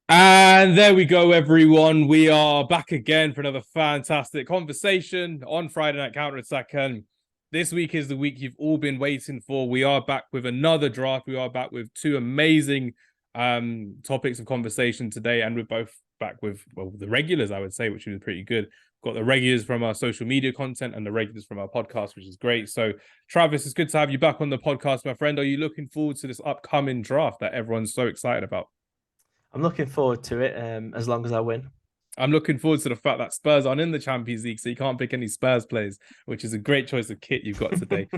And there we go, everyone. We are back again for another fantastic conversation on Friday Night Counter Attack. And this week is the week you've all been waiting for. We are back with another draft. We are back with two amazing topics of conversation today. And we're both back with, well, the regulars, I would say, which is pretty good. Got the regulars from our social media content and the regulars from our podcast, which is great. So, Travis, it's good to have you back on the podcast, my friend. Are you looking forward to this upcoming draft that everyone's so excited about? I'm looking forward to it as long as I win. I'm looking forward to the fact that Spurs aren't in the Champions League, so you can't pick any Spurs players, which is a great choice of kit you've got today,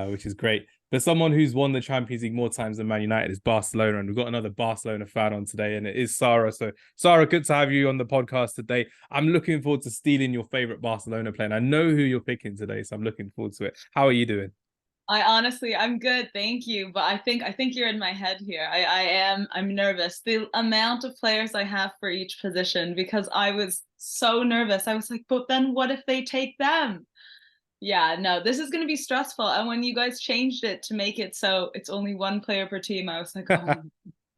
which is great. But someone who's won the Champions League more times than Man United is Barcelona, and we've got another Barcelona fan on today, and it is Sara. So, Sara, good to have you on the podcast today. I'm looking forward to stealing your favorite Barcelona player, and I know who you're picking today, so I'm looking forward to it. How are you doing? I'm good, thank you. But I think you're in my head here. I'm nervous. The amount of players I have for each position because I was so nervous. I was like, but then what if they take them? Yeah, no, this is gonna be stressful. And when you guys changed it to make it so it's only one player per team, I was like,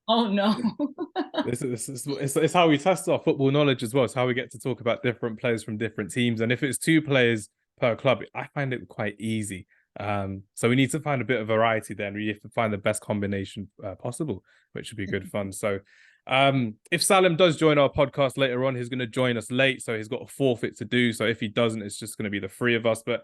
oh no. It's how we test our football knowledge as well. It's how we get to talk about different players from different teams. And if it's two players per club, I find it quite easy. So we need to find a bit of variety there, and we have to find the best combination possible, which should be good fun. So if Salim does join our podcast later on, he's going to join us late, so he's got a forfeit to do. So if he doesn't, it's just going to be the three of us. But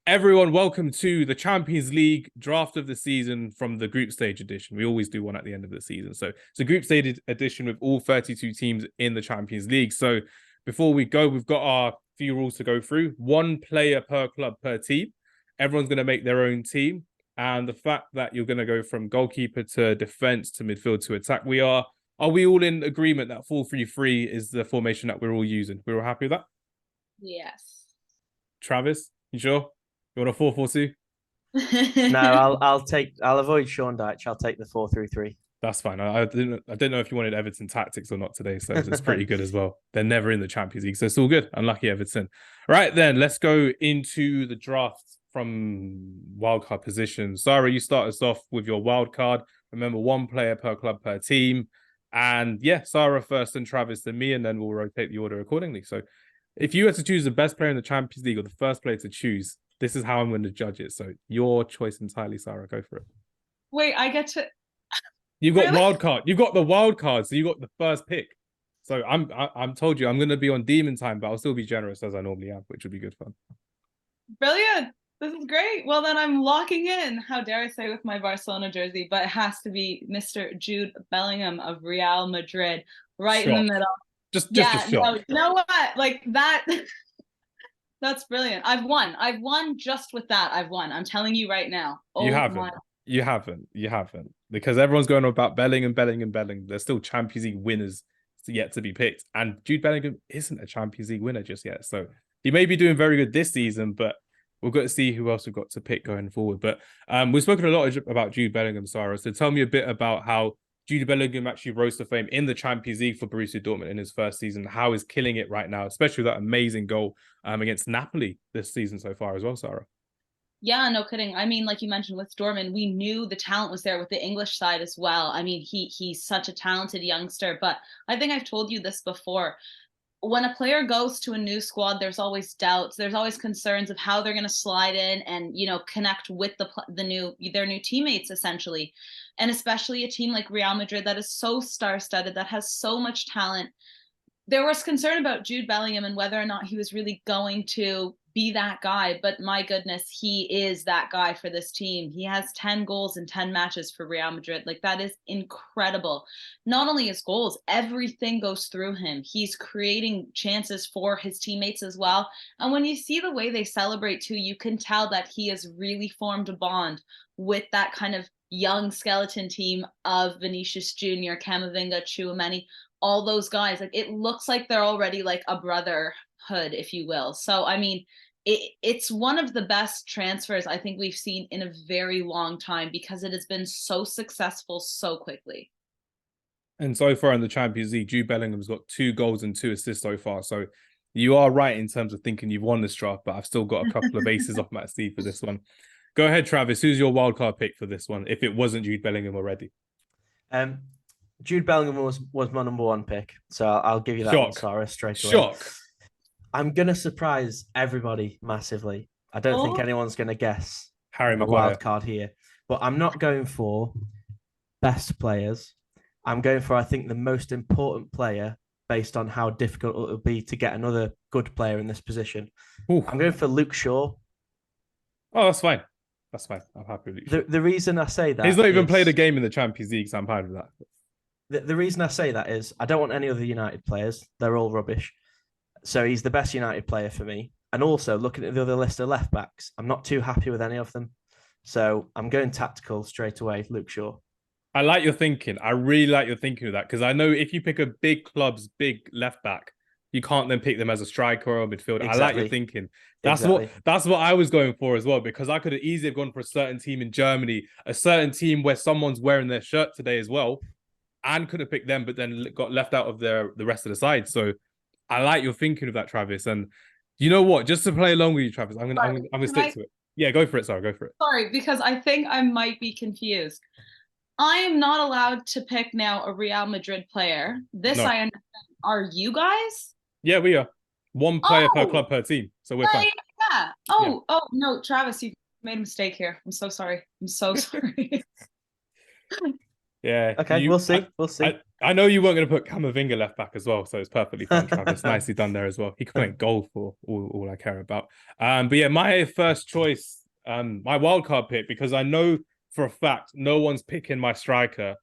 everyone, welcome to the Champions League draft of the season from the group stage edition. We always do one at the end of the season. So it's a group stage edition with all 32 teams in the Champions League. So before we go, we've got our few rules to go through. One player per club per team. Everyone's going to make their own team. And the fact that you're going to go from goalkeeper to defense to midfield to attack, are we all in agreement that 4-3-3 is the formation that we're all using? We're all happy with that? Yes. Travis, you sure? You want a 4-4-2? No, I'll avoid Sean Dyche. I'll take the 4-3-3. That's fine. I didn't know if you wanted Everton tactics or not today, so it's pretty good as well. They're never in the Champions League, so it's all good. Unlucky Everton. Right then, let's go into the draft from wildcard positions. Sara, you start us off with your wildcard. Remember, one player per club per team. And yeah, Sara first, then Travis, then me, and then we'll rotate the order accordingly. So if you had to choose the best player in the Champions League or the first player to choose, this is how I'm going to judge it. So your choice entirely, Sara. Go for it. Wait, I get to You've got really? wild card. You've got the wild card, so you got the first pick. So I'm told you I'm going to be on demon time, but I'll still be generous as I normally am, which would be good fun. Brilliant. This is great. Well, then I'm locking in, how dare I say, with my Barcelona jersey, but it has to be Mr. Jude Bellingham of Real Madrid, right in the Shock. middle. Just a Yeah, no, shock. you know what? Like that, that's brilliant. I've won. I've won just with that. I've won. I'm telling you right now. You Oh haven't. my. You haven't. You haven't. Because everyone's going on about Bellingham. There's still Champions League winners yet to be picked. And Jude Bellingham isn't a Champions League winner just yet. So he may be doing very good this season, but we've got to see who else we've got to pick going forward. But we've spoken a lot about Jude Bellingham, Sara. So tell me a bit about how Jude Bellingham actually rose to fame in the Champions League for Borussia Dortmund in his first season. How he's killing it right now, especially with that amazing goal against Napoli this season so far as well, Sara. Yeah, no kidding. I mean, like you mentioned with Dortmund, we knew the talent was there with the English side as well. I mean, he's such a talented youngster, but I think I've told you this before. When a player goes to a new squad, there's always doubts. There's always concerns of how they're going to slide in and connect with their new teammates essentially, and especially a team like Real Madrid that is so star-studded, that has so much talent. There was concern about Jude Bellingham and whether or not he was really going to be that guy. But my goodness, he is that guy for this team. He has 10 goals in 10 matches for Real Madrid. Like, that is incredible. Not only his goals, everything goes through him. He's creating chances for his teammates as well. And when you see the way they celebrate too, you can tell that he has really formed a bond with that kind of young skeleton team of Vinicius Jr., Camavinga, Chouameni, all those guys. Like, it looks like they're already like a brotherhood, if you will. So I mean, it's one of the best transfers I think we've seen in a very long time because it has been so successful so quickly. And so far in the Champions League, Jude Bellingham's got 2 goals and 2 assists so far. So you are right in terms of thinking you've won this draft, but I've still got a couple of aces off my sleeve for this one. Go ahead, Travis. Who's your wildcard pick for this one, if it wasn't Jude Bellingham already? Um, Jude Bellingham was my number one pick, so I'll give you that one, Shock. Sara, straight away. Shock. I'm gonna surprise everybody massively. I don't think Oh. anyone's gonna guess Harry my Maguire. wild card here, but I'm not going for best players. I'm going for, I think, the most important player based on how difficult it will be to get another good player in this position. Ooh. I'm going for Luke Shaw. Oh, that's fine. That's fine. I'm happy with Luke Shaw. The reason I say that He's not even is- played a game in the Champions League, so I'm fine with that. the reason I say that is I don't want any other United players. They're all rubbish. So he's the best United player for me. And also looking at the other list of left backs, I'm not too happy with any of them. So I'm going tactical straight away, Luke Shaw. I like your thinking. I really like your thinking of that because I know if you pick a big club's big left back, you can't then pick them as a striker or a midfielder. Exactly. I like your thinking. That's what I was going for as well, because I could have easily gone for a certain team in Germany, a certain team where someone's wearing their shirt today as well, and could have picked them, but then got left out of the rest of the side. So I like your thinking of that, Travis. And you know what? Just to play along with you, Travis, I'm gonna stick to it. Yeah, go for it, Sarah. Go for it. Sorry, because I think I might be confused. I am not allowed to pick now a Real Madrid player. This I understand. Are you guys? Yeah, we are. One player per club per team. So we're fine. Yeah. Oh no, Travis, you made a mistake here. I'm so sorry. I'm so sorry. Yeah. Okay, we'll see. We'll see. I know you weren't going to put Camavinga left back as well, so it's perfectly fine, Travis. Nicely done there as well. He can play goal for all I care about. But yeah, my first choice, my wildcard pick, because I know for a fact no one's picking my striker,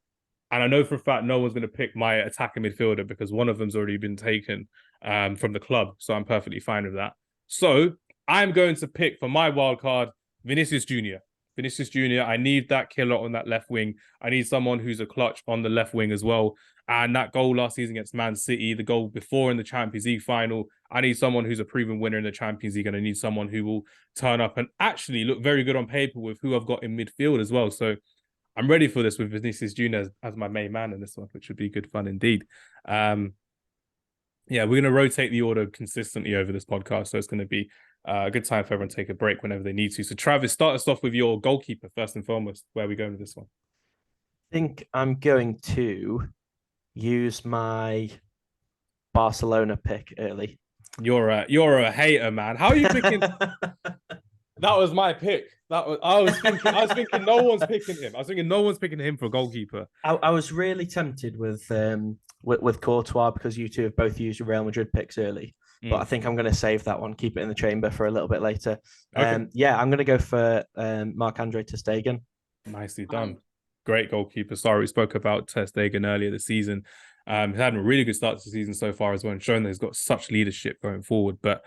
and I know for a fact no one's going to pick my attacking midfielder because one of them's already been taken from the club, so I'm perfectly fine with that. So I'm going to pick for my wildcard Vinicius Jr. Vinicius Jr., I need that killer on that left wing. I need someone who's a clutch on the left wing as well. And that goal last season against Man City, the goal before in the Champions League final, I need someone who's a proven winner in the Champions League, and I need someone who will turn up and actually look very good on paper with who I've got in midfield as well. So I'm ready for this with Vinicius Jr. as my main man in this one, which would be good fun indeed. Yeah, we're going to rotate the order consistently over this podcast, so it's going to be a good time for everyone to take a break whenever they need to. So, Travis, start us off with your goalkeeper first and foremost. Where are we going with this one? I think I'm going to use my Barcelona pick early. You're a hater, man. How are you picking? That was my pick. I was thinking no one's picking him. I was thinking no one's picking him for goalkeeper. I was really tempted with Courtois because you two have both used Real Madrid picks early. But I think I'm going to save that one, keep it in the chamber for a little bit later. Okay. Yeah, I'm going to go for Marc-Andre ter Stegen. Nicely done. Great goalkeeper. Sorry, we spoke about ter Stegen earlier this season. He's had a really good start to the season so far as well, and shown that he's got such leadership going forward. But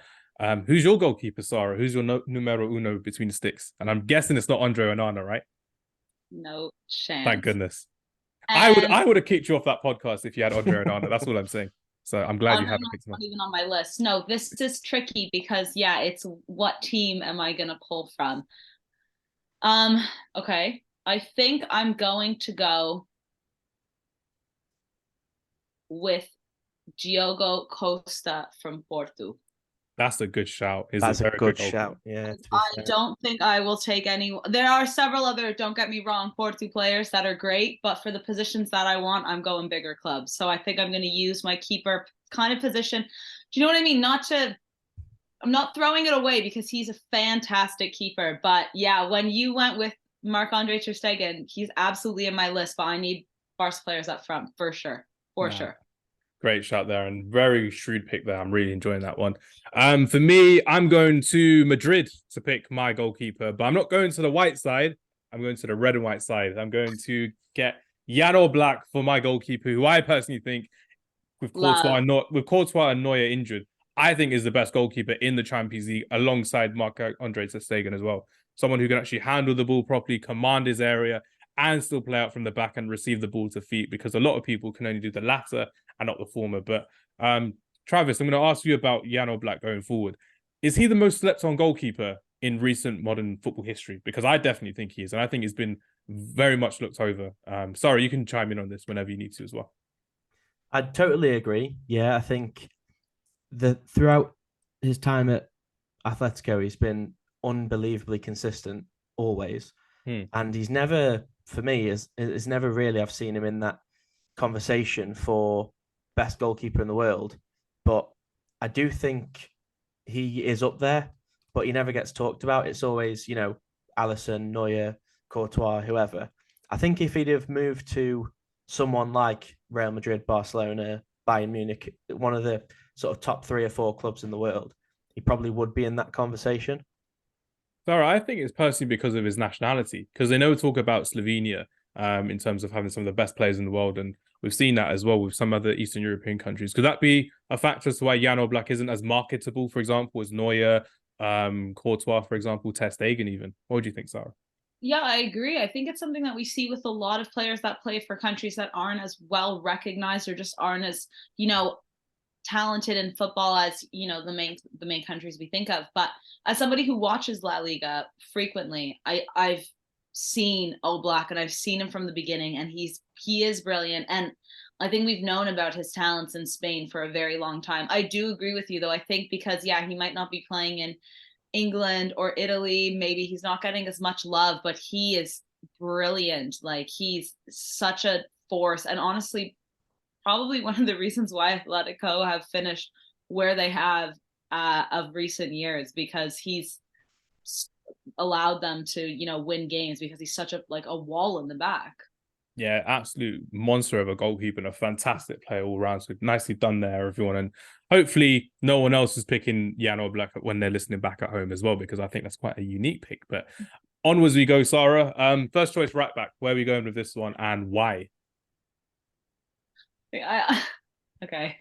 who's your goalkeeper, Sara? Who's your numero uno between the sticks? And I'm guessing it's not Andre Onana, right? No chance. Thank goodness. And I would have kicked you off that podcast if you had Andre Onana. That's all I'm saying. So I'm glad you haven't picked him up. Not even on my list. No, this is tricky because it's what team am I gonna pull from? Okay. I think I'm going to go with Diogo Costa from Porto. That's a good shout. That's a good shout. Yeah. I don't think I will take any. There are several other, don't get me wrong, Porto players that are great, but for the positions that I want, I'm going bigger clubs. So I think I'm going to use my keeper kind of position. Do you know what I mean? I'm not throwing it away because he's a fantastic keeper. But yeah, when you went with Marc-Andre ter Stegen, he's absolutely in my list, but I need Barca players up front for sure. For sure. Great shot there and very shrewd pick there. I'm really enjoying that one. For me, I'm going to Madrid to pick my goalkeeper, but I'm not going to the white side. I'm going to the red and white side. I'm going to get Jan Oblak for my goalkeeper, who I personally think, with Courtois and Neuer injured, I think is the best goalkeeper in the Champions League alongside Marc-Andre ter Stegen as well. Someone who can actually handle the ball properly, command his area, and still play out from the back and receive the ball to feet, because a lot of people can only do the latter and not the former. But Travis, I'm going to ask you about Jan Oblak going forward. Is he the most slept on goalkeeper in recent modern football history? Because I definitely think he is, and I think he's been very much looked over. Sorry, you can chime in on this whenever you need to as well. I totally agree. Yeah, I think throughout his time at Atletico, he's been unbelievably consistent always. And he's never, for me, is never really, I've seen him in that conversation for best goalkeeper in the world, but I do think he is up there, but he never gets talked about. It's always, Alisson, Neuer, Courtois, whoever. I think if he'd have moved to someone like Real Madrid, Barcelona, Bayern Munich, one of the sort of top 3 or 4 clubs in the world, he probably would be in that conversation. Sara, I think it's personally because of his nationality, because they never talk about Slovenia in terms of having some of the best players in the world, and we've seen that as well with some other Eastern European countries. Could that be a factor as to why Jan Oblak isn't as marketable, for example, as Neuer, Courtois, for example, Ter Stegen even? What do you think, Sara? Yeah, I agree. I think it's something that we see with a lot of players that play for countries that aren't as well recognized or just aren't as, talented in football as, the main countries we think of. But as somebody who watches La Liga frequently, I've seen Oblak and I've seen him from the beginning, and he is brilliant. And I think we've known about his talents in Spain for a very long time. I do agree with you though. I think because he might not be playing in England or Italy, maybe he's not getting as much love, but he is brilliant. Like, he's such a force, and honestly, probably one of the reasons why Atletico have finished where they have of recent years, because he's allowed them to, win games because he's such a wall in the back. Yeah, absolute monster of a goalkeeper and a fantastic player all round. So nicely done there, everyone. And hopefully no one else is picking Jan Oblak when they're listening back at home as well, because I think that's quite a unique pick. But onwards we go, Sara. First choice right back. Where are we going with this one and why? Okay.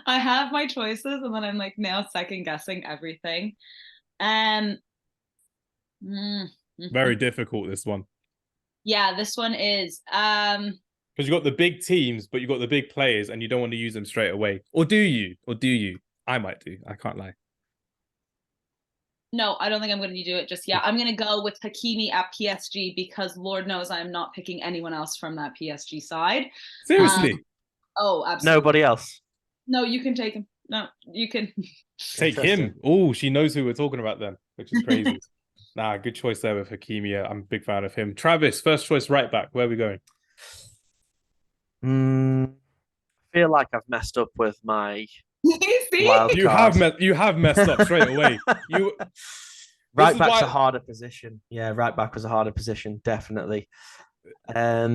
I have my choices, and then I'm now second guessing everything. Very difficult, this one. Yeah, this one is. Because you've got the big teams, but you've got the big players, and you don't want to use them straight away. Or do you? I might do. I can't lie. No, I don't think I'm going to do it just yet. I'm going to go with Hakimi at PSG, because Lord knows I'm not picking anyone else from that PSG side. Seriously? Oh, absolutely. Nobody else? No, you can take him. No, you can. Take him. Oh, she knows who we're talking about then, which is crazy. Nah, good choice there with Hakimi. I'm a big fan of him. Travis, first choice right back. Where are we going? I feel like I've messed up with my See? wild You have messed up straight away. Right back's a harder position. Yeah, right back was a harder position, definitely. That's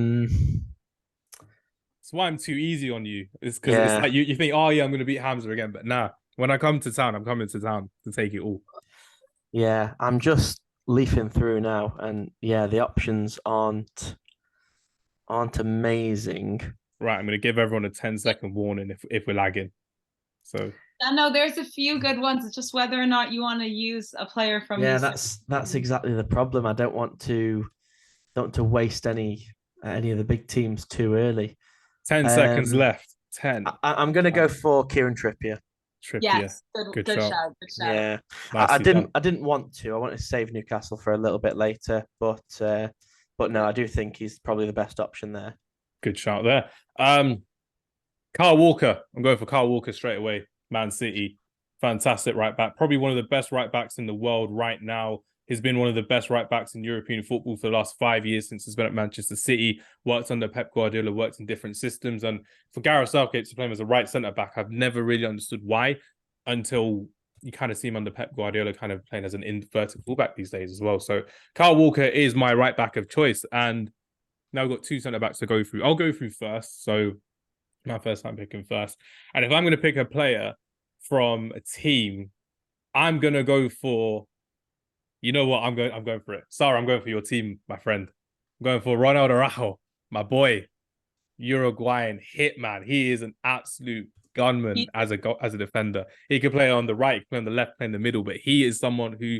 why I'm too easy on you. It's because it's like you think, oh yeah, I'm going to beat Hamz again, but nah. When I come to town, I'm coming to town to take it all. Yeah, I'm just leafing through now, and yeah, the options aren't amazing. Right, I'm going to give everyone a 10-second warning if we're lagging. So no, there's a few good ones. It's just whether or not you want to use a player from. Yeah, that's exactly the problem. I don't want to waste any of the big teams too early. 10 seconds left. 10. I'm going to go for Kieran Trippier. Yes, good shout. Yeah, I didn't want to. I wanted to save Newcastle for a little bit later, but no, I do think he's probably the best option there. Good shout there. Kyle Walker. I'm going for Kyle Walker straight away. Man City, fantastic right back. Probably one of the best right backs in the world right now. He's been one of the best right backs in European football for the last 5 years since he's been at Manchester City. Worked under Pep Guardiola, worked in different systems. And for Gareth Southgate to play him as a right centre back, I've never really understood why, until you kind of see him under Pep Guardiola kind of playing as an inverted fullback these days as well. So Kyle Walker is my right back of choice. And now we've got 2 centre backs to go through. I'll go through first. So my first time picking first. And if I'm going to pick a player from a team, I'm going to go for, you know what? I'm going for it. Sara, I'm going for your team, my friend. I'm going for Ronald Araujo, my boy, Uruguayan hitman. He is an absolute gunman as a defender. He can play on the right, he can play on the left, play in the middle, but he is someone who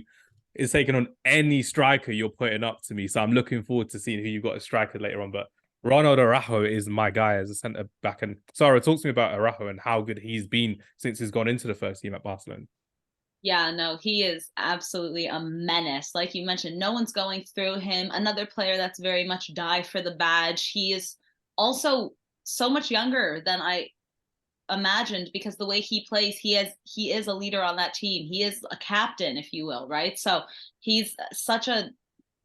is taking on any striker you're putting up to me. So I'm looking forward to seeing who you've got as striker later on. But Ronald Araujo is my guy as a centre back. And Sara, talk to me about Araujo and how good he's been since he's gone into the first team at Barcelona. Yeah, no, he is absolutely a menace. Like you mentioned, no one's going through him. Another player that's very much die for the badge. He is also so much younger than I imagined, because the way he plays, he is a leader on that team. He is a captain, if you will, right? So he's such a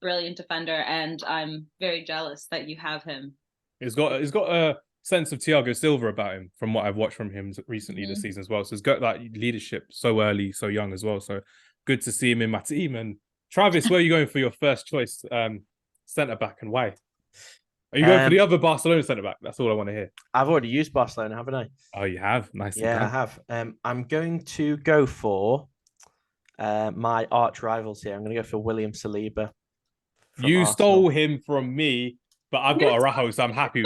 brilliant defender, and I'm very jealous that you have him. He's got a sense of Thiago Silva about him from what I've watched from him recently this season as well. So he's got that leadership so early, so young as well. So good to see him in my team. And Travis, where are you going for your first choice centre back and why? Are you going for the other Barcelona centre back? That's all I want to hear. I've already used Barcelona, haven't I? Oh, you have? Nice. Yeah, I have. I'm going to go for my arch rivals here. I'm going to go for William Saliba. You Arsenal. stole him from me, but I've got Araujo, so I'm happy.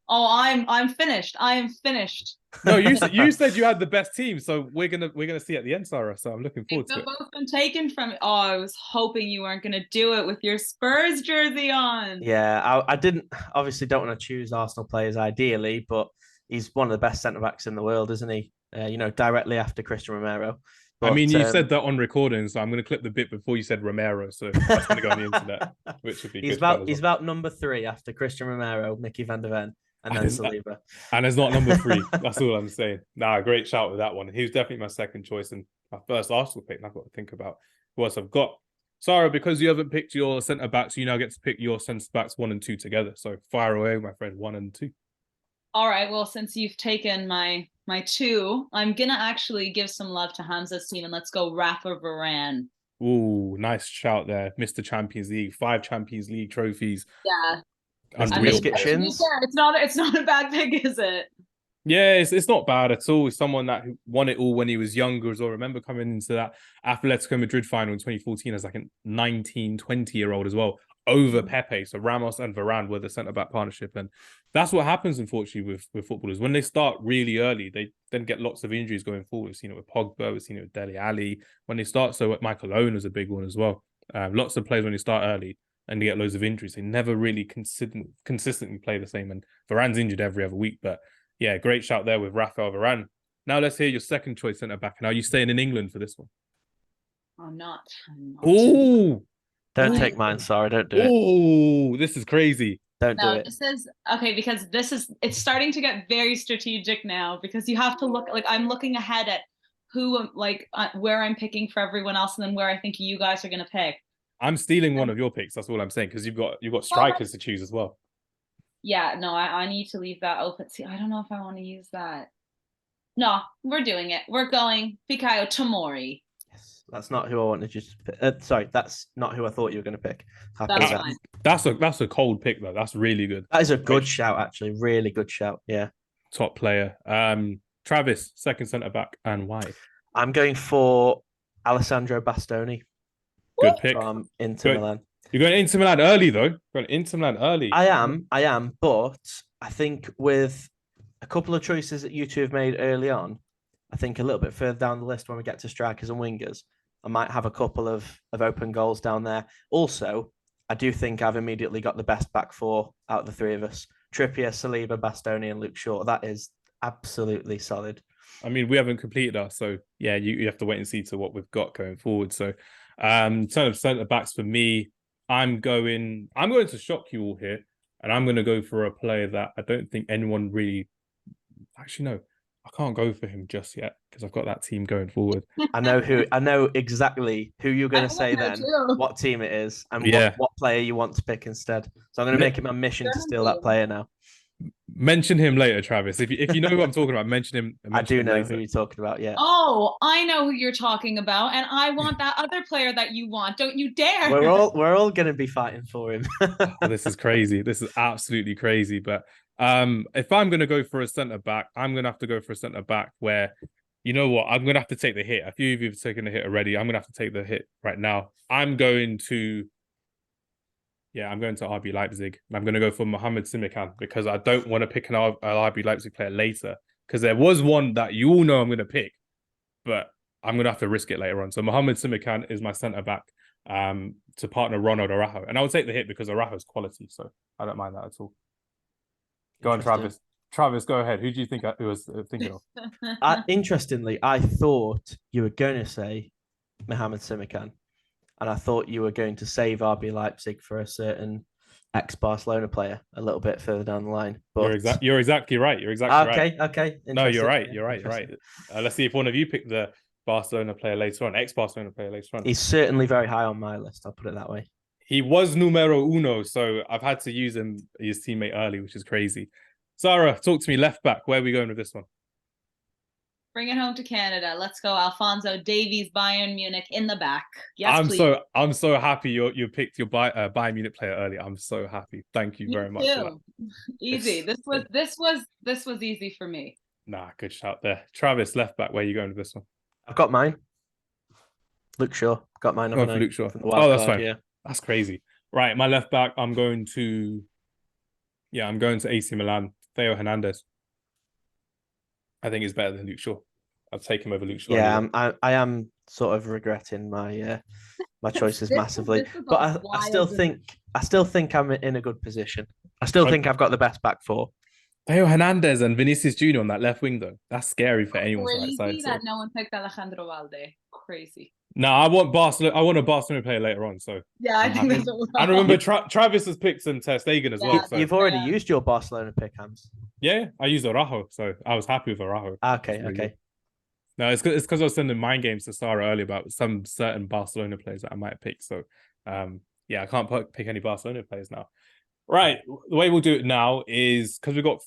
Oh, I'm finished. I am finished. No, you said you had the best team, so we're gonna see at the end, Sara. So I'm looking forward to it. Both been taken from me. Oh, I was hoping you weren't gonna do it with your Spurs jersey on. Yeah, I didn't obviously don't want to choose Arsenal players ideally, but he's one of the best centre backs in the world, isn't he? Directly after Christian Romero. But, I mean, you said that on recording, so I'm going to clip the bit before you said Romero, so that's going to go on the internet, which would be good. He's about number 3 after Christian Romero, Mickey van der Ven, and then Saliba. And it's not number 3. That's all I'm saying. Nah, great shout with that one. He was definitely my second choice and my first Arsenal pick. And I've got to think about who else I've got. Sara, because you haven't picked your centre backs, you now get to pick your centre backs 1 and 2 together. So fire away, my friend, 1 and 2. All right. Well, since you've taken my 2, I'm gonna actually give some love to Hamza's team and let's go Rafa Varane. Ooh, nice shout there, Mr. Champions League, 5 Champions League trophies. Yeah, unreal. It's not a bad pick, is it? Yeah, it's not bad at all. It's someone that won it all when he was younger as well. I remember coming into that Atletico Madrid final in 2014 as like a 19, 20-year-old as well, over Pepe. So Ramos and Varane were the centre-back partnership. And that's what happens, unfortunately, with footballers. When they start really early, they then get lots of injuries going forward. We've seen it with Pogba, we've seen it with Dele Alli. When they start, so Michael Owen is a big one as well. Lots of players when they start early and they get loads of injuries, they never really consistently play the same. And Varane's injured every other week, but yeah, great shout there with Rafael Varane. Now let's hear your second choice centre back. And are you staying in England for this one? I'm not. Oh, don't take mine, Sara. Don't do it. Oh, this is crazy. Don't do it. This is okay because it's starting to get very strategic now because you have to look like I'm looking ahead at who where I'm picking for everyone else and then where I think you guys are going to pick. I'm stealing one of your picks. That's all I'm saying because you've got strikers to choose as well. Yeah, no, I need to leave that open. See, I don't know if I want to use that. No, we're doing it. We're going Fikayo Tomori. Yes, that's not who I wanted you to pick. Sorry, that's not who I thought you were going to pick. That's fine. That's a cold pick though. That's really good. That is a good shout, actually. Really good shout. Yeah. Top player. Travis, second centre back, and why? I'm going for Alessandro Bastoni. Good pick. From Inter Milan. You're going Inter Milan early, though. Going Inter Milan early. I am, but I think with a couple of choices that you two have made early on, I think a little bit further down the list when we get to strikers and wingers, I might have a couple of open goals down there. Also, I do think I've immediately got the best back 4 out of the 3 of us. Trippier, Saliba, Bastoni, and Luke Shaw. That is absolutely solid. I mean, we haven't completed us, so yeah, you have to wait and see to what we've got going forward. So, in terms of centre backs for me, I'm going to shock you all here, and I'm going to go for a player that I don't think anyone really. Actually, no, I can't go for him just yet because I've got that team going forward. I know exactly who you're going to say then, what team it is, and what player you want to pick instead. So I'm going to make it my mission to steal that player now. Mention him later, Travis. If you know who I'm talking about, mention him. I do know who you're talking about. Yeah. Oh, I know who you're talking about, and I want that other player that you want. Don't you dare! We're all going to be fighting for him. Oh, this is crazy. This is absolutely crazy. But if I'm going to go for a centre back, I'm going to have to go for a centre back where, you know what, I'm going to have to take the hit. A few of you have taken the hit already. I'm going to have to take the hit right now. I'm going to RB Leipzig. I'm going to go for Mohamed Simikan because I don't want to pick an RB Leipzig player later because there was one that you all know I'm going to pick, but I'm going to have to risk it later on. So Mohamed Simikan is my centre-back to partner Ronald Araujo. And I would take the hit because Araujo's quality, so I don't mind that at all. Go on, Travis. Travis, go ahead. Who do you think I was thinking of? Interestingly, I thought you were going to say Mohamed Simikan. And I thought you were going to save RB Leipzig for a certain ex-Barcelona player a little bit further down the line. But you're exactly right. You're exactly right. Okay. No, you're right. You're right. Let's see if one of you picked the Barcelona player later on, ex-Barcelona player later on. He's certainly very high on my list. I'll put it that way. He was numero uno, so I've had to use his teammate early, which is crazy. Sara, talk to me. Left back. Where are we going with this one? Bring it home to Canada. Let's go, Alphonso Davies, Bayern Munich in the back. Yes, please. I'm so happy you picked your Bayern Munich player early. I'm so happy. Thank you very much for that. Easy. This was easy for me. Nah, good shout there. Travis, left back. Where are you going with this one? I've got mine. Luke Shaw. Got mine. For Luke Shaw. That's fine. Yeah. That's crazy. Right, my left back. I'm going to AC Milan. Theo Hernandez. I think he's better than Luke Shaw. I'll take him over Luke Shaw. Yeah, I am sort of regretting my my choices massively, but I still think I'm in a good position. I still think I've got the best back four. Theo Hernandez and Vinicius Junior on that left wing though. That's scary for anyone's right side. Crazy that no one picked Alejandro Valde. Crazy. No, I want Barcelona. I want a Barcelona player later on. So yeah, I think that's what I remember Travis has picked some Ter Stegen as well. So. You've already used your Barcelona pick, Hamz. Yeah, I used Araujo, so I was happy with Araujo. Okay. Good. No, it's because I was sending mind games to Sara earlier about some certain Barcelona players that I might pick. So, I can't pick any Barcelona players now. Right, the way we'll do it now is because we've got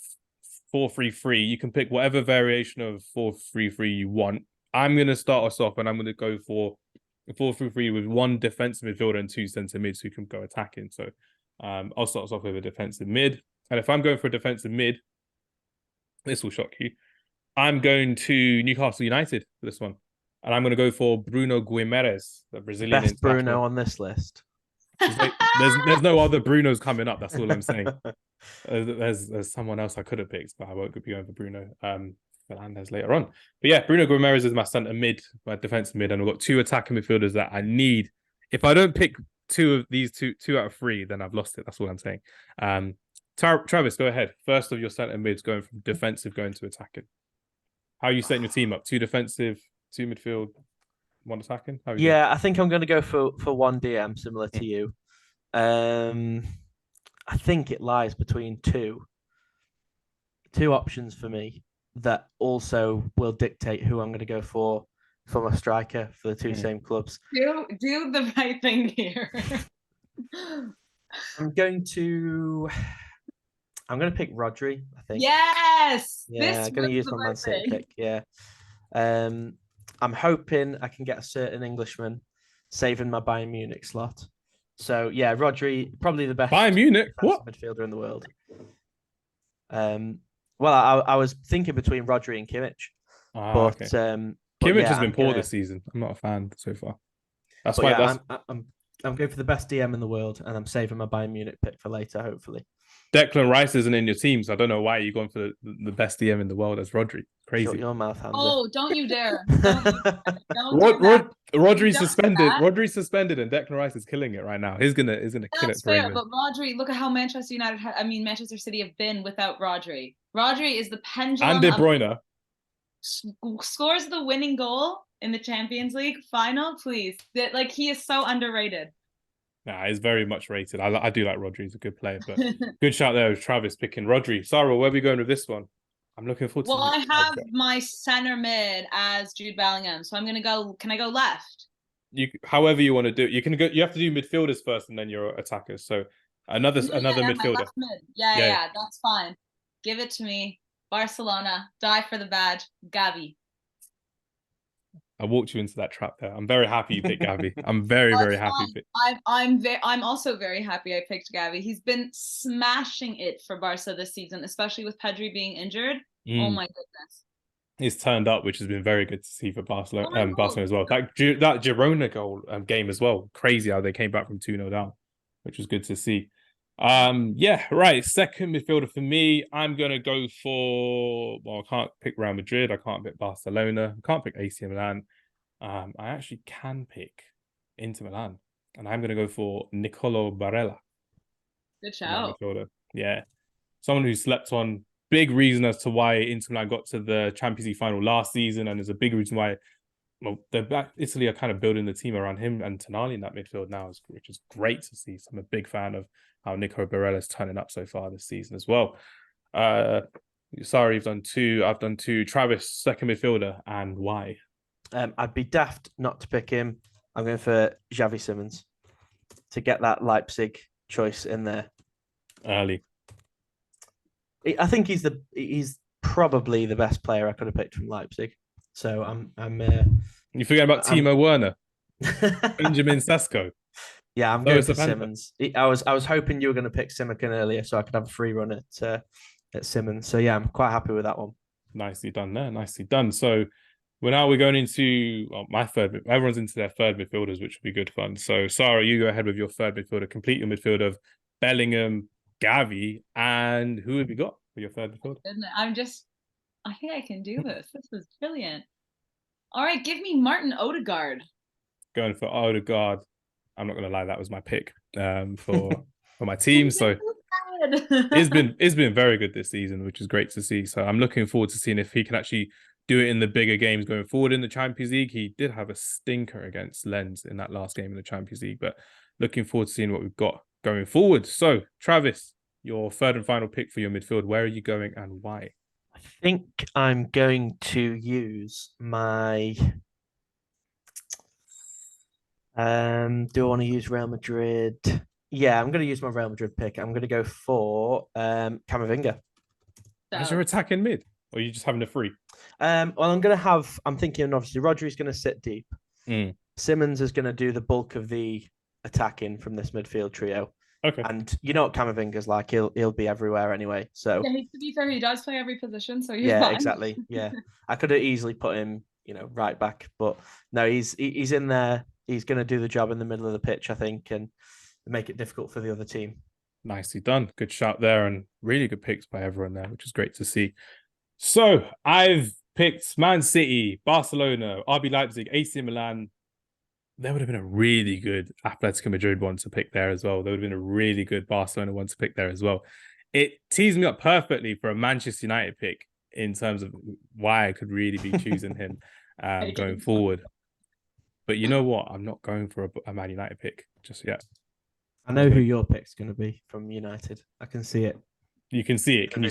4-3-3. You can pick whatever variation of 4-3-3 you want. I'm going to start us off and I'm going to go for a 4-3-3 with one defensive midfielder and two centre mids who can go attacking. So I'll start us off with a defensive mid. And if I'm going for a defensive mid, this will shock you. I'm going to Newcastle United for this one. And I'm going to go for Bruno Guimaraes, the Brazilian. Best Bruno on this list. There's no other Brunos coming up. That's all I'm saying. There's someone else I could have picked, but I won't be going for Bruno. Fernandes later on. But yeah, Bruno Guimaraes is my centre mid, my defensive mid, and I've got two attacking midfielders that I need. If I don't pick two of these two out of three, then I've lost it. That's all I'm saying. Travis, go ahead. First of your centre mids going from defensive going to attacking. How are you setting your team up? Two defensive, two midfield, one attacking? I think I'm going to go for one DM, similar to you. I think it lies between two options for me that also will dictate who I'm going to go for my striker for the two same clubs. Do the right thing here. I'm going to pick Rodri, I think. Yes. Yeah, I'm going to use my Man City pick. Yeah. I'm hoping I can get a certain Englishman saving my Bayern Munich slot. So yeah, Rodri, probably the best Bayern Munich midfielder in the world. Well, I was thinking between Rodri and Kimmich, but Kimmich has been poor this season. I'm not a fan so far. That's why I'm going for the best DM in the world, and I'm saving my Bayern Munich pick for later, hopefully. Declan Rice isn't in your team, so I don't know why you're going for the best DM in the world as Rodri. Crazy. Shut your mouth, Hamza. Oh, don't you dare! Rodri's suspended. Rodri's suspended, and Declan Rice is killing it right now. He's gonna kill it for England. But Rodri, look at how Manchester City have been without Rodri. Rodri is the pendulum. And De Bruyne scores the winning goal in the Champions League final. Please, he is so underrated. Nah, he's very much rated. I do like Rodri. He's a good player, but good shout there with Travis picking Rodri. Sara, where are we going with this one? I'm looking forward to Well, I have my center mid as Jude Bellingham, so I'm going to go. Can I go left? However you want to do it. You can go. You have to do midfielders first and then your attackers. So another midfielder. Mid. Yeah, that's fine. Give it to me. Barcelona, die for the badge. Gavi. I walked you into that trap there. I'm very happy you picked Gavi. I'm very, very happy. I'm also very happy I picked Gavi. He's been smashing it for Barca this season, especially with Pedri being injured. Oh my goodness. He's turned up, which has been very good to see for Barcelona, Barcelona as well. That Girona goal game as well. Crazy how they came back from 2-0 down, which was good to see. Right. Second midfielder for me, I'm gonna go for. Well, I can't pick Real Madrid. I can't pick Barcelona. I can't pick AC Milan. I actually can pick Inter Milan, and I'm gonna go for Nicolo Barella. Good shout. Yeah, someone who slept on. Big reason as to why Inter Milan got to the Champions League final last season, and there's a big reason why. Well, Italy are kind of building the team around him and Tonali in that midfield now, which is great to see. So I'm a big fan of how Nico Barella is turning up so far this season as well. Sorry, you've done two. I've done two. Travis, second midfielder, and why? I'd be daft not to pick him. I'm going for Xavi Simons. to get that Leipzig choice in there. Early. I think he's probably the best player I could have picked from Leipzig. So You forget about Timo Werner, Benjamin Sesko. Yeah, I'm going for Simmons. I was hoping you were going to pick Simakan earlier, so I could have a free run at Simmons. So yeah, I'm quite happy with that one. Nicely done there. Nicely done. So we're going into my third. Everyone's into their third midfielders, which will be good fun. So Sara, you go ahead with your third midfielder. Complete your midfield of Bellingham, Gavi, and who have you got for your third midfield? I think I can do this. This is brilliant. All right, give me Martin Odegaard. Going for Odegaard. I'm not going to lie, that was my pick for my team. So it's been very good this season, which is great to see. So I'm looking forward to seeing if he can actually do it in the bigger games going forward in the Champions League. He did have a stinker against Lens in that last game in the Champions League, but looking forward to seeing what we've got going forward. So Travis, your third and final pick for your midfield. Where are you going and why? I think I'm going to use my. Do I want to use Real Madrid? Yeah, I'm going to use my Real Madrid pick. I'm going to go for Camavinga. As your attacking mid, or are you just having a free? Well, I'm thinking obviously Rodri's going to sit deep. Simmons is going to do the bulk of the attacking from this midfield trio. Okay. And you know what Camavinga's like. He'll be everywhere anyway. So yeah, to be fair, he does play every position. So yeah, fine. Exactly. Yeah, I could have easily put him, right back, but no, he's in there. He's going to do the job in the middle of the pitch, I think, and make it difficult for the other team. Nicely done. Good shout there, and really good picks by everyone there, which is great to see. So I've picked Man City, Barcelona, RB Leipzig, AC Milan. There would have been a really good Atletico Madrid one to pick there as well. There would have been a really good Barcelona one to pick there as well. It tees me up perfectly for a Manchester United pick in terms of why I could really be choosing him going forward. But you know what? I'm not going for a Man United pick just yet. I know who your pick's going to be from United. I can see it. You can see it. Can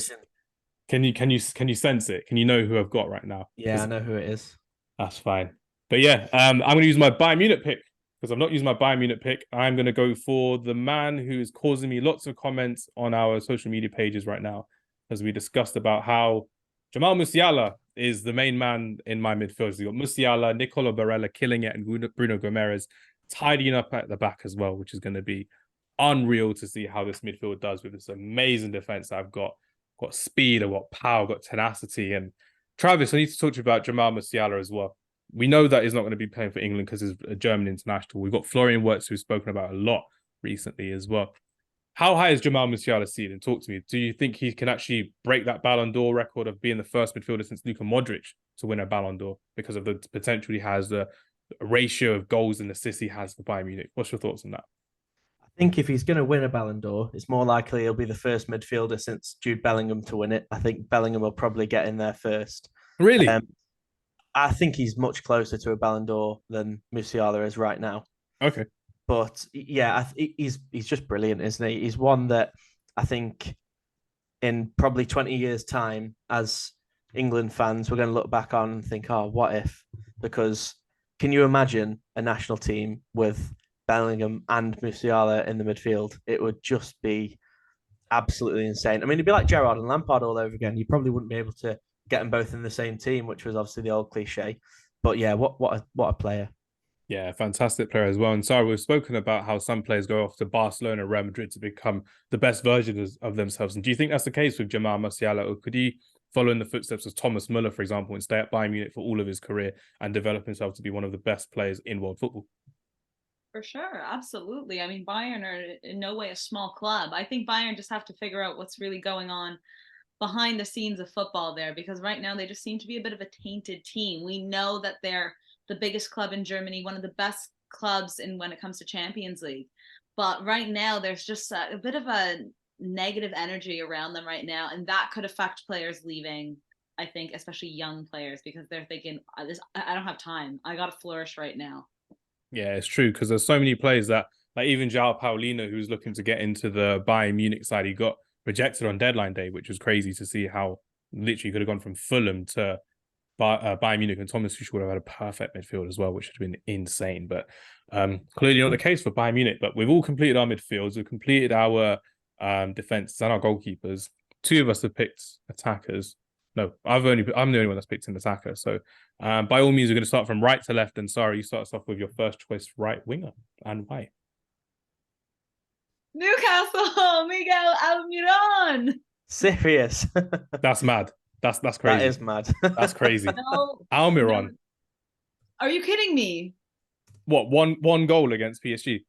you sense it? Can you know who I've got right now? Yeah, I know who it is. That's fine. But yeah, I'm going to use my Bayern Munich pick because I've not used my Bayern Munich pick. I'm going to go for the man who is causing me lots of comments on our social media pages right now, as we discussed about how Jamal Musiala is the main man in my midfield. So you've got Musiala, Nicolo Barella killing it, and Bruno Gomes tidying up at the back as well, which is going to be unreal to see how this midfield does with this amazing defense that I've got. Got speed, I've got power, got tenacity. And Travis, I need to talk to you about Jamal Musiala as well. We know that he's not going to be playing for England because he's a German international. We've got Florian Wirtz, who's spoken about a lot recently as well. How high is Jamal Musiala seeded? Talk to me. Do you think he can actually break that Ballon d'Or record of being the first midfielder since Luka Modric to win a Ballon d'Or because of the potential he has, the ratio of goals and assists he has for Bayern Munich? What's your thoughts on that? I think if he's going to win a Ballon d'Or, it's more likely he'll be the first midfielder since Jude Bellingham to win it. I think Bellingham will probably get in there first. Really? I think he's much closer to a Ballon d'Or than Musiala is right now. Okay. But yeah, he's just brilliant, isn't he? He's one that I think in probably 20 years' time, as England fans, we're going to look back on and think, oh, what if? Because can you imagine a national team with Bellingham and Musiala in the midfield? It would just be absolutely insane. I mean, it'd be like Gerrard and Lampard all over again. You probably wouldn't be able to get them both in the same team, which was obviously the old cliche. But yeah, what a player. Yeah, fantastic player as well. And Sara, we've spoken about how some players go off to Barcelona, Real Madrid to become the best versions of themselves. And do you think that's the case with Jamal Musiala, or could he follow in the footsteps of Thomas Müller, for example, and stay at Bayern Munich for all of his career and develop himself to be one of the best players in world football? For sure, absolutely. I mean, Bayern are in no way a small club. I think Bayern just have to figure out what's really going on behind the scenes of football there, because right now they just seem to be a bit of a tainted team. We know that they're the biggest club in Germany, one of the best clubs in when it comes to Champions League. But right now there's just a bit of a negative energy around them right now, and that could affect players leaving, I think, especially young players, because they're thinking, I don't have time. I got to flourish right now. Yeah, it's true, because there's so many players that, like even João Paulino, who's looking to get into the Bayern Munich side, he got rejected on deadline day, which was crazy to see how literally could have gone from Fulham to Bayern Munich, and Thomas Tuchel would have had a perfect midfield as well, which would have been insane. But clearly not the case for Bayern Munich. But we've all completed our midfields, we've completed our defense and our goalkeepers. Two of us have picked attackers. No, I'm the only one that's picked an attacker. So by all means, we're going to start from right to left. And Sara, you start us off with your first choice right winger, and why? Newcastle, Miguel Almiron. Serious. That's mad. That's crazy. That is mad. That's crazy. No, Almiron. no. Are you kidding me? What, one goal against PSG?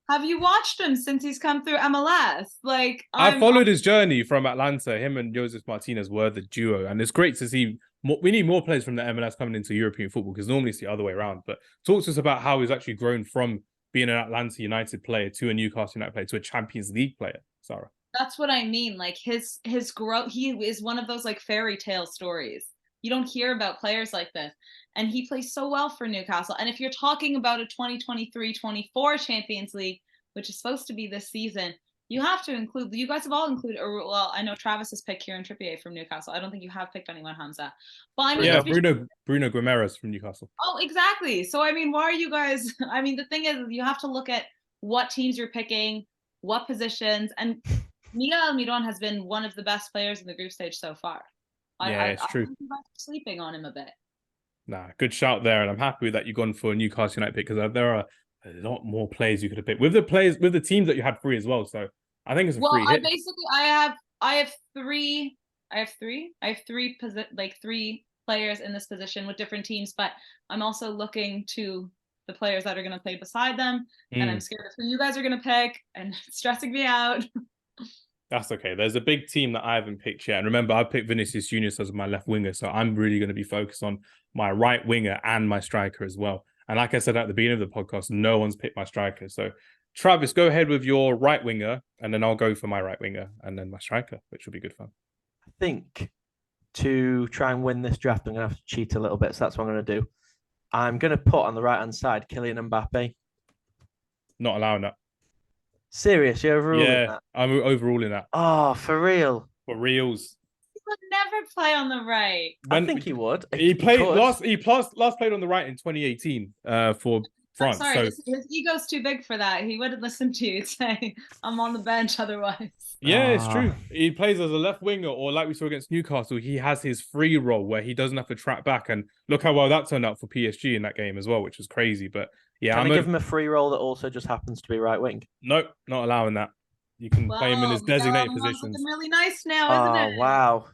Have you watched him since he's come through MLS? Like, I followed his journey from Atlanta. Him and Joseph Martinez were the duo, and it's great to see. We need more players from the MLS coming into European football, because normally it's the other way around. But talk to us about how he's actually grown from being an Atlanta United player to a Newcastle United player to a Champions League player, Sara. That's what I mean. Like his growth, he is one of those like fairy tale stories. You don't hear about players like this. And he plays so well for Newcastle. And if you're talking about a 2023-24 Champions League, which is supposed to be this season, you have to include, you guys have all included, or well, I know Travis has picked Kieran Trippier from Newcastle. I don't think you have picked anyone, Hamza. But I mean, yeah, Bruno Guimaraes from Newcastle. Oh, exactly. So, I mean, why are you guys, I mean, the thing is, you have to look at what teams you're picking, what positions, and Miguel Almiron has been one of the best players in the group stage so far. It's true. I think you guys are sleeping on him a bit. Nah, good shout there, and I'm happy that you've gone for a Newcastle United pick, because there are a lot more players you could have picked with the teams that you had free as well. So I think it's a free hit. I have three players in this position with different teams, but I'm also looking to the players that are going to play beside them, and I'm scared of who you guys are going to pick, and it's stressing me out. That's okay. There's a big team that I haven't picked yet. And remember, I picked Vinicius Junior as my left winger. So I'm really going to be focused on my right winger and my striker as well. And like I said at the beginning of the podcast, no one's picked my striker. So Travis, go ahead with your right winger, and then I'll go for my right winger and then my striker, which will be good fun. I think to try and win this draft, I'm going to have to cheat a little bit. So that's what I'm going to do. I'm going to put on the right-hand side Kylian Mbappe. Not allowing that. Serious? You're overruling that? I'm overruling that. Oh, for real? For reals. He would never play on the right. I think he would. He played last played on the right in 2018 for France. I'm sorry, his ego's too big for that. He wouldn't listen to you say, I'm on the bench otherwise. Yeah, it's true. He plays as a left winger, or like we saw against Newcastle, he has his free role where he doesn't have to track back. And look how well that turned out for PSG in that game as well, which was crazy. But yeah, Can I give him a free role that also just happens to be right wing? Nope, not allowing that. You can play him in his designated positions. Looking really nice now, isn't it?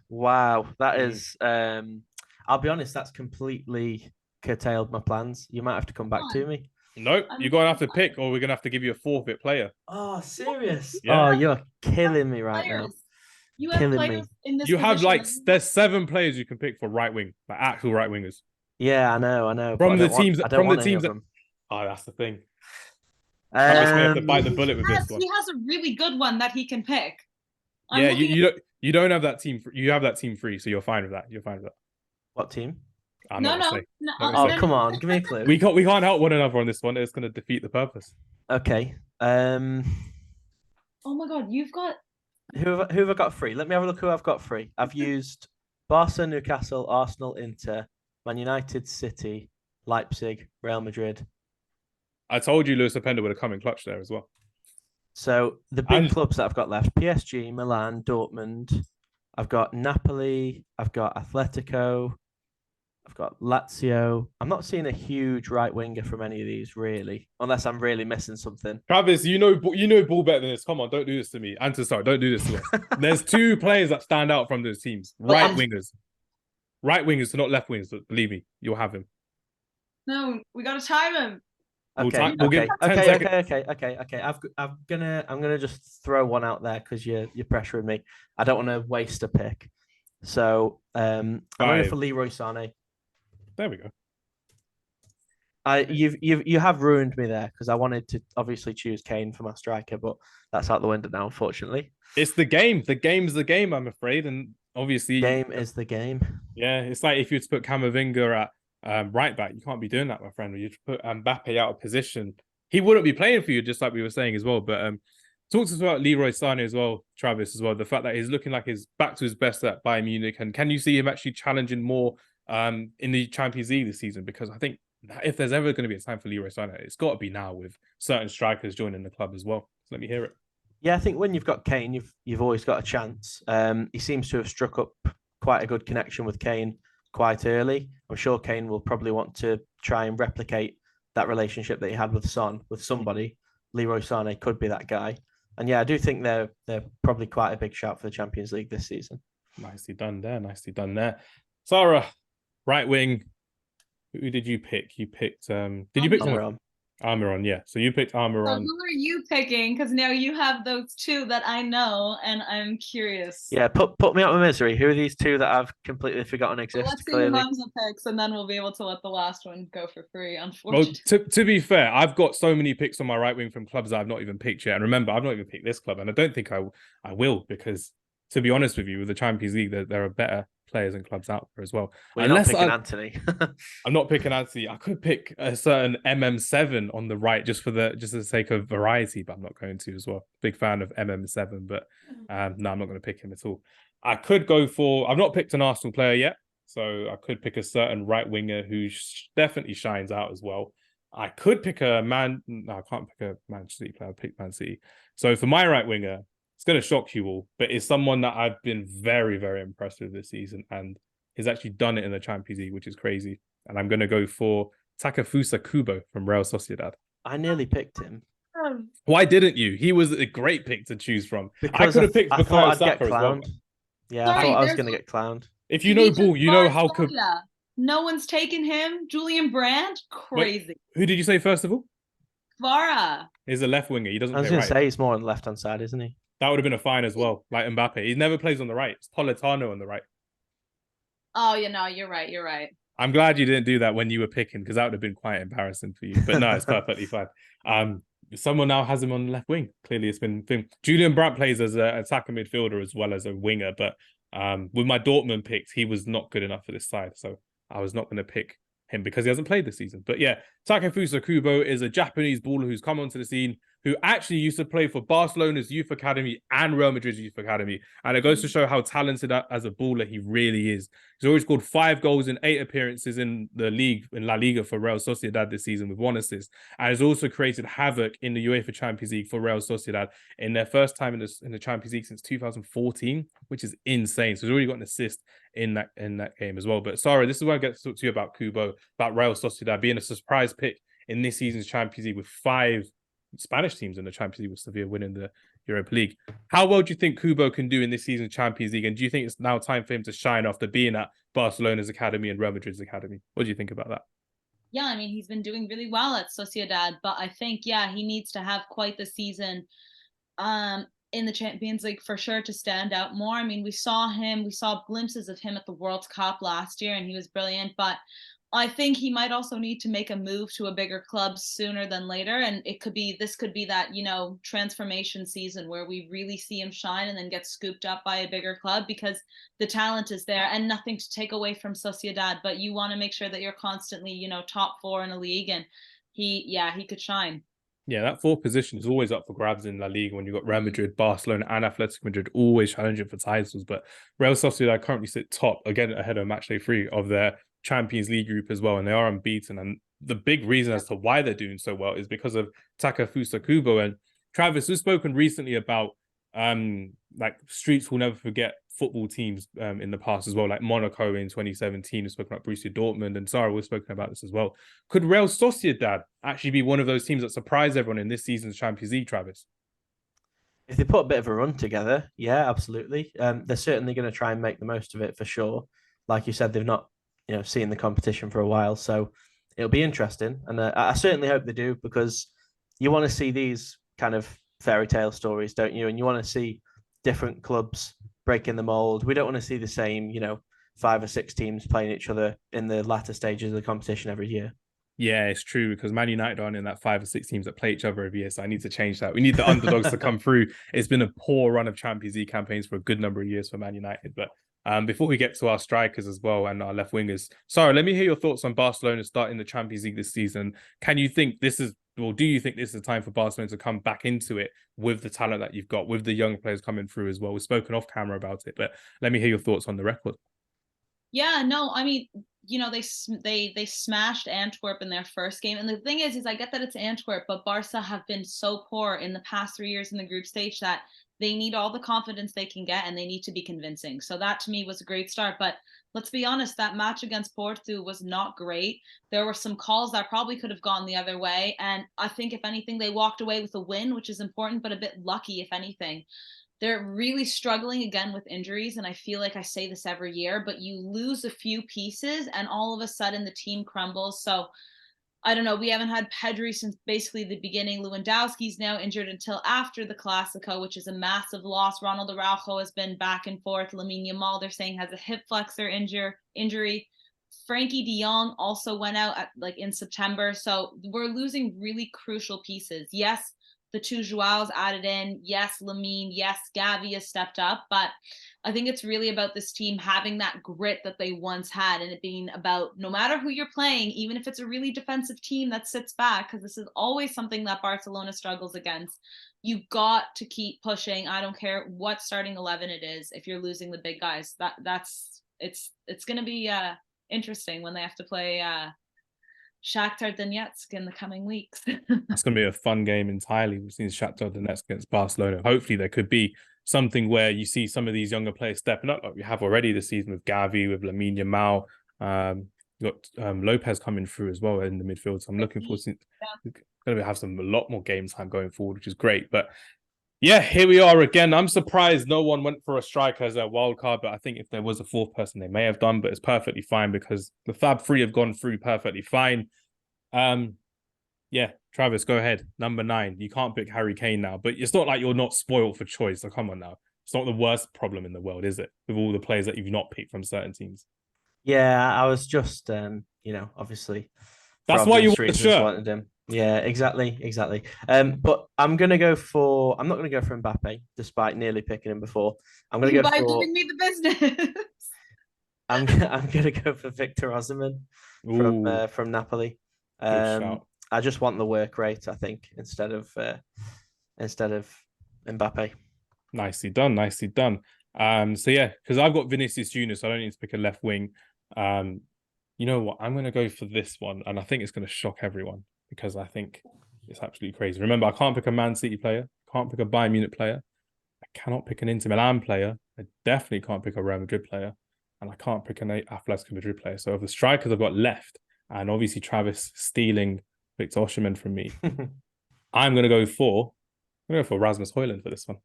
Wow. That is, I'll be honest, that's completely curtailed my plans. You might have to come back to me. Nope, you're going to have to pick, or we're going to have to give you a forfeit player. Oh, serious? Yeah. Oh, you're killing me right now. You have players in this position. There's 7 players you can pick for right wing, like actual right wingers. Yeah, I know. From the teams that. Oh, that's the thing. We have to bite the bullet with this one. He has a really good one that he can pick. You don't have that team. You have that team free, so you're fine with that. What team? No. Come on, give me a clue. We can't help one another on this one. It's going to defeat the purpose. Okay. Oh my God, you've got. Who have I got free? Let me have a look who I've got free. I've used Barca, Newcastle, Arsenal, Inter, Man United, City, Leipzig, Real Madrid. I told you Lewis Openda would have come in clutch there as well. So the big clubs that I've got left: PSG, Milan, Dortmund. I've got Napoli. I've got Atletico. I've got Lazio. I'm not seeing a huge right winger from any of these, really, unless I'm really missing something. Travis, you know ball better than this. Come on, don't do this to me. Sorry, don't do this to us. There's 2 players that stand out from those teams. Right wingers, so not left wingers. But believe me, you'll have him. No, we got to time him. Okay. We'll give 10 seconds. Okay. I'm gonna just throw one out there because you're pressuring me. I don't want to waste a pick. So I'm going for Leroy Sané. There we go. You have ruined me there because I wanted to obviously choose Kane for my striker, but that's out the window now, unfortunately. It's the game. The game's the game, I'm afraid, and obviously game is the game. Yeah, it's like if you were to put Camavinga at right back, you can't be doing that, my friend. You put Mbappe out of position, he wouldn't be playing for you, just like we were saying as well. But talk to us about Leroy Sané as well, Travis, as well. The fact that he's looking like he's back to his best at Bayern Munich, and can you see him actually challenging more in the Champions League this season, because I think if there's ever going to be a time for Leroy Sané, it's got to be now with certain strikers joining the club as well. So let me hear it. Yeah, I think when you've got Kane, you've always got a chance. He seems to have struck up quite a good connection with Kane quite early. I'm sure Kane will probably want to try and replicate that relationship that he had with Son with somebody. Leroy Sané could be that guy. And yeah, I do think they're probably quite a big shout for the Champions League this season. Nicely done there. Nicely done there. Sara, right wing. Who did you pick? You picked did you pick Almiron? Almiron, yeah. So you picked Almiron. So who are you picking? Because now you have those two that I know, and I'm curious. Yeah, put me out of misery. Who are these two that I've completely forgotten exist? Let's see Clearly, who Hamza picks, and then we'll be able to let the last one go for free. Unfortunately. Well, to be fair, I've got so many picks on my right wing from clubs that I've not even picked yet. And remember, I've not even picked this club, and I don't think I will, because to be honest with you, with the Champions League, there are better players and clubs out there as well. we're not picking Anthony. I'm not picking Anthony. I could pick a certain MM7 on the right just for the sake of variety, but I'm not going to as well. Big fan of MM7, but no, I'm not going to pick him at all. I could go for. I've not picked an Arsenal player yet, so I could pick a certain right winger who definitely shines out as well. I could pick a man. No, I can't pick a Manchester City player. I'll pick Man City. So for my right winger, it's going to shock you all, but it's someone that I've been very, very impressed with this season, and he's actually done it in the Champions League, which is crazy. And I'm going to go for Takefusa Kubo from Real Sociedad. I nearly picked him. Why didn't you? He was a great pick to choose from. Because I could have picked I thought I'd get Saka as well. clowned. Yeah, Sorry, I thought I was there's going to get clowned. If you know ball, you know how could. No one's taken him. Julian Brandt, crazy. Wait, who did you say first of all? Kvara. He's a left winger. He doesn't I was play going right. to say he's more on the left-hand side, isn't he? That would have been a fine as well, like Mbappe. He never plays on the right. It's Politano on the right. Oh, you know, you're right. You're right. I'm glad you didn't do that when you were picking, because that would have been quite embarrassing for you. But no, it's perfectly fine. Someone now has him on the left wing. Clearly, it's been Julian Brandt plays as an attacker midfielder as well as a winger. But with my Dortmund picks, he was not good enough for this side, so I was not going to pick him because he hasn't played this season. But yeah, Takefusa Kubo is a Japanese baller who's come onto the scene, who actually used to play for Barcelona's youth academy and Real Madrid's youth academy. And it goes to show how talented as a baller he really is. He's already scored 5 goals in 8 appearances in the league, in La Liga for Real Sociedad this season with 1 assist. And has also created havoc in the UEFA Champions League for Real Sociedad in their first time in the Champions League since 2014, which is insane. So he's already got an assist in that game as well. But sorry, this is where I get to talk to you about Kubo, about Real Sociedad being a surprise pick in this season's Champions League with 5 Spanish teams in the Champions League, with Sevilla winning the Europa League. How well do you think Kubo can do in this season's Champions League? And do you think it's now time for him to shine after being at Barcelona's academy and Real Madrid's academy? What do you think about that? Yeah, I mean, he's been doing really well at Sociedad, but I think, yeah, he needs to have quite the season in the Champions League for sure to stand out more. I mean, we saw glimpses of him at the World Cup last year, and he was brilliant, but I think he might also need to make a move to a bigger club sooner than later. And this could be that, transformation season where we really see him shine and then get scooped up by a bigger club, because the talent is there, and nothing to take away from Sociedad, but you want to make sure that you're constantly, top 4 in a league, and he could shine. Yeah, that 4th position is always up for grabs in La Liga when you've got Real Madrid, Barcelona, and Athletic Madrid always challenging for titles. But Real Sociedad currently sit top, again, ahead of matchday 3 of their Champions League group as well, and they are unbeaten. And the big reason as to why they're doing so well is because of Takefusa Kubo. And Travis, we've spoken recently about like streets will never forget football teams in the past as well, like Monaco in 2017. We've spoken about Borussia Dortmund, and Sara, we've spoken about this as well. Could Real Sociedad actually be one of those teams that surprise everyone in this season's Champions League, Travis? If they put a bit of a run together, yeah, absolutely. They're certainly going to try and make the most of it for sure. Like you said, they've not seen the competition for a while, so it'll be interesting, and I certainly hope they do, because you want to see these kind of fairy tale stories, don't you? And you want to see different clubs breaking the mold. We don't want to see the same 5 or 6 teams playing each other in the latter stages of the competition every year. Yeah, it's true, because Man United aren't in that 5 or 6 teams that play each other every year, so I need to change that. We need the underdogs to come through. It's been a poor run of Champions League campaigns for a good number of years for Man United, but before we get to our strikers as well and our left wingers, Sara, let me hear your thoughts on Barcelona starting the Champions League this season. Do you think this is the time for Barcelona to come back into it with the talent that you've got, with the young players coming through as well? We've spoken off camera about it, but let me hear your thoughts on the record. Yeah, no, I mean, they smashed Antwerp in their first game, and the thing is I get that it's Antwerp, but Barca have been so poor in the past 3 years in the group stage that they need all the confidence they can get, and they need to be convincing. So that to me was a great start. But let's be honest, that match against Porto was not great. There were some calls that probably could have gone the other way, and I think if anything, they walked away with a win, which is important, but a bit lucky if anything. They're really struggling again with injuries, and I feel like I say this every year, but you lose a few pieces and all of a sudden the team crumbles. So I don't know. We haven't had Pedri since basically the beginning. Lewandowski's now injured until after the Clasico, which is a massive loss. Ronald Araujo has been back and forth. Lamine Yamal, they're saying, has a hip flexor injury. Frankie de Jong also went out in September. So we're losing really crucial pieces. Yes, the two Joaos added in. Yes, Lamine. Yes, Gavi has stepped up. But I think it's really about this team having that grit that they once had, and it being about no matter who you're playing, even if it's a really defensive team that sits back, because this is always something that Barcelona struggles against. You got to keep pushing. I don't care what starting 11 it is. If you're losing the big guys, it's going to be interesting when they have to play Shakhtar Donetsk in the coming weeks. It's going to be a fun game entirely. We've seen Shakhtar Donetsk against Barcelona. Hopefully there could be something where you see some of these younger players stepping up, like we have already this season with Gavi, with Lamine Yamal. You got Lopez coming through as well in the midfield. So I'm looking forward to going to have a lot more game time going forward, which is great. But yeah, here we are again. I'm surprised no one went for a striker as a wild card, but I think if there was a fourth person, they may have done, but it's perfectly fine because the Fab Three have gone through perfectly fine. Yeah, Travis, go ahead. Number 9. You can't pick Harry Kane now, but it's not like you're not spoiled for choice. So come on now. It's not the worst problem in the world, is it? With all the players that you've not picked from certain teams. Yeah, I was just, obviously. That's why you want the shirt. Wanted him. Yeah, exactly. But I'm gonna go for. I'm not gonna go for Mbappe, despite nearly picking him before. I'm gonna go for. Giving me the business. I'm gonna go for Victor Osimhen from Napoli. I just want the work rate, I think, instead of Mbappe. Nicely done. So yeah, because I've got Vinicius Junior, so I don't need to pick a left wing. You know what? I'm going to go for this one, and I think it's going to shock everyone because I think it's absolutely crazy. Remember, I can't pick a Man City player, can't pick a Bayern Munich player, I cannot pick an Inter Milan player, I definitely can't pick a Real Madrid player, and I can't pick an Atletico Madrid player. So of the strikers I've got left, and obviously Travis stealing Victor Osimhen from me, I'm going to go for Rasmus Hojlund for this one.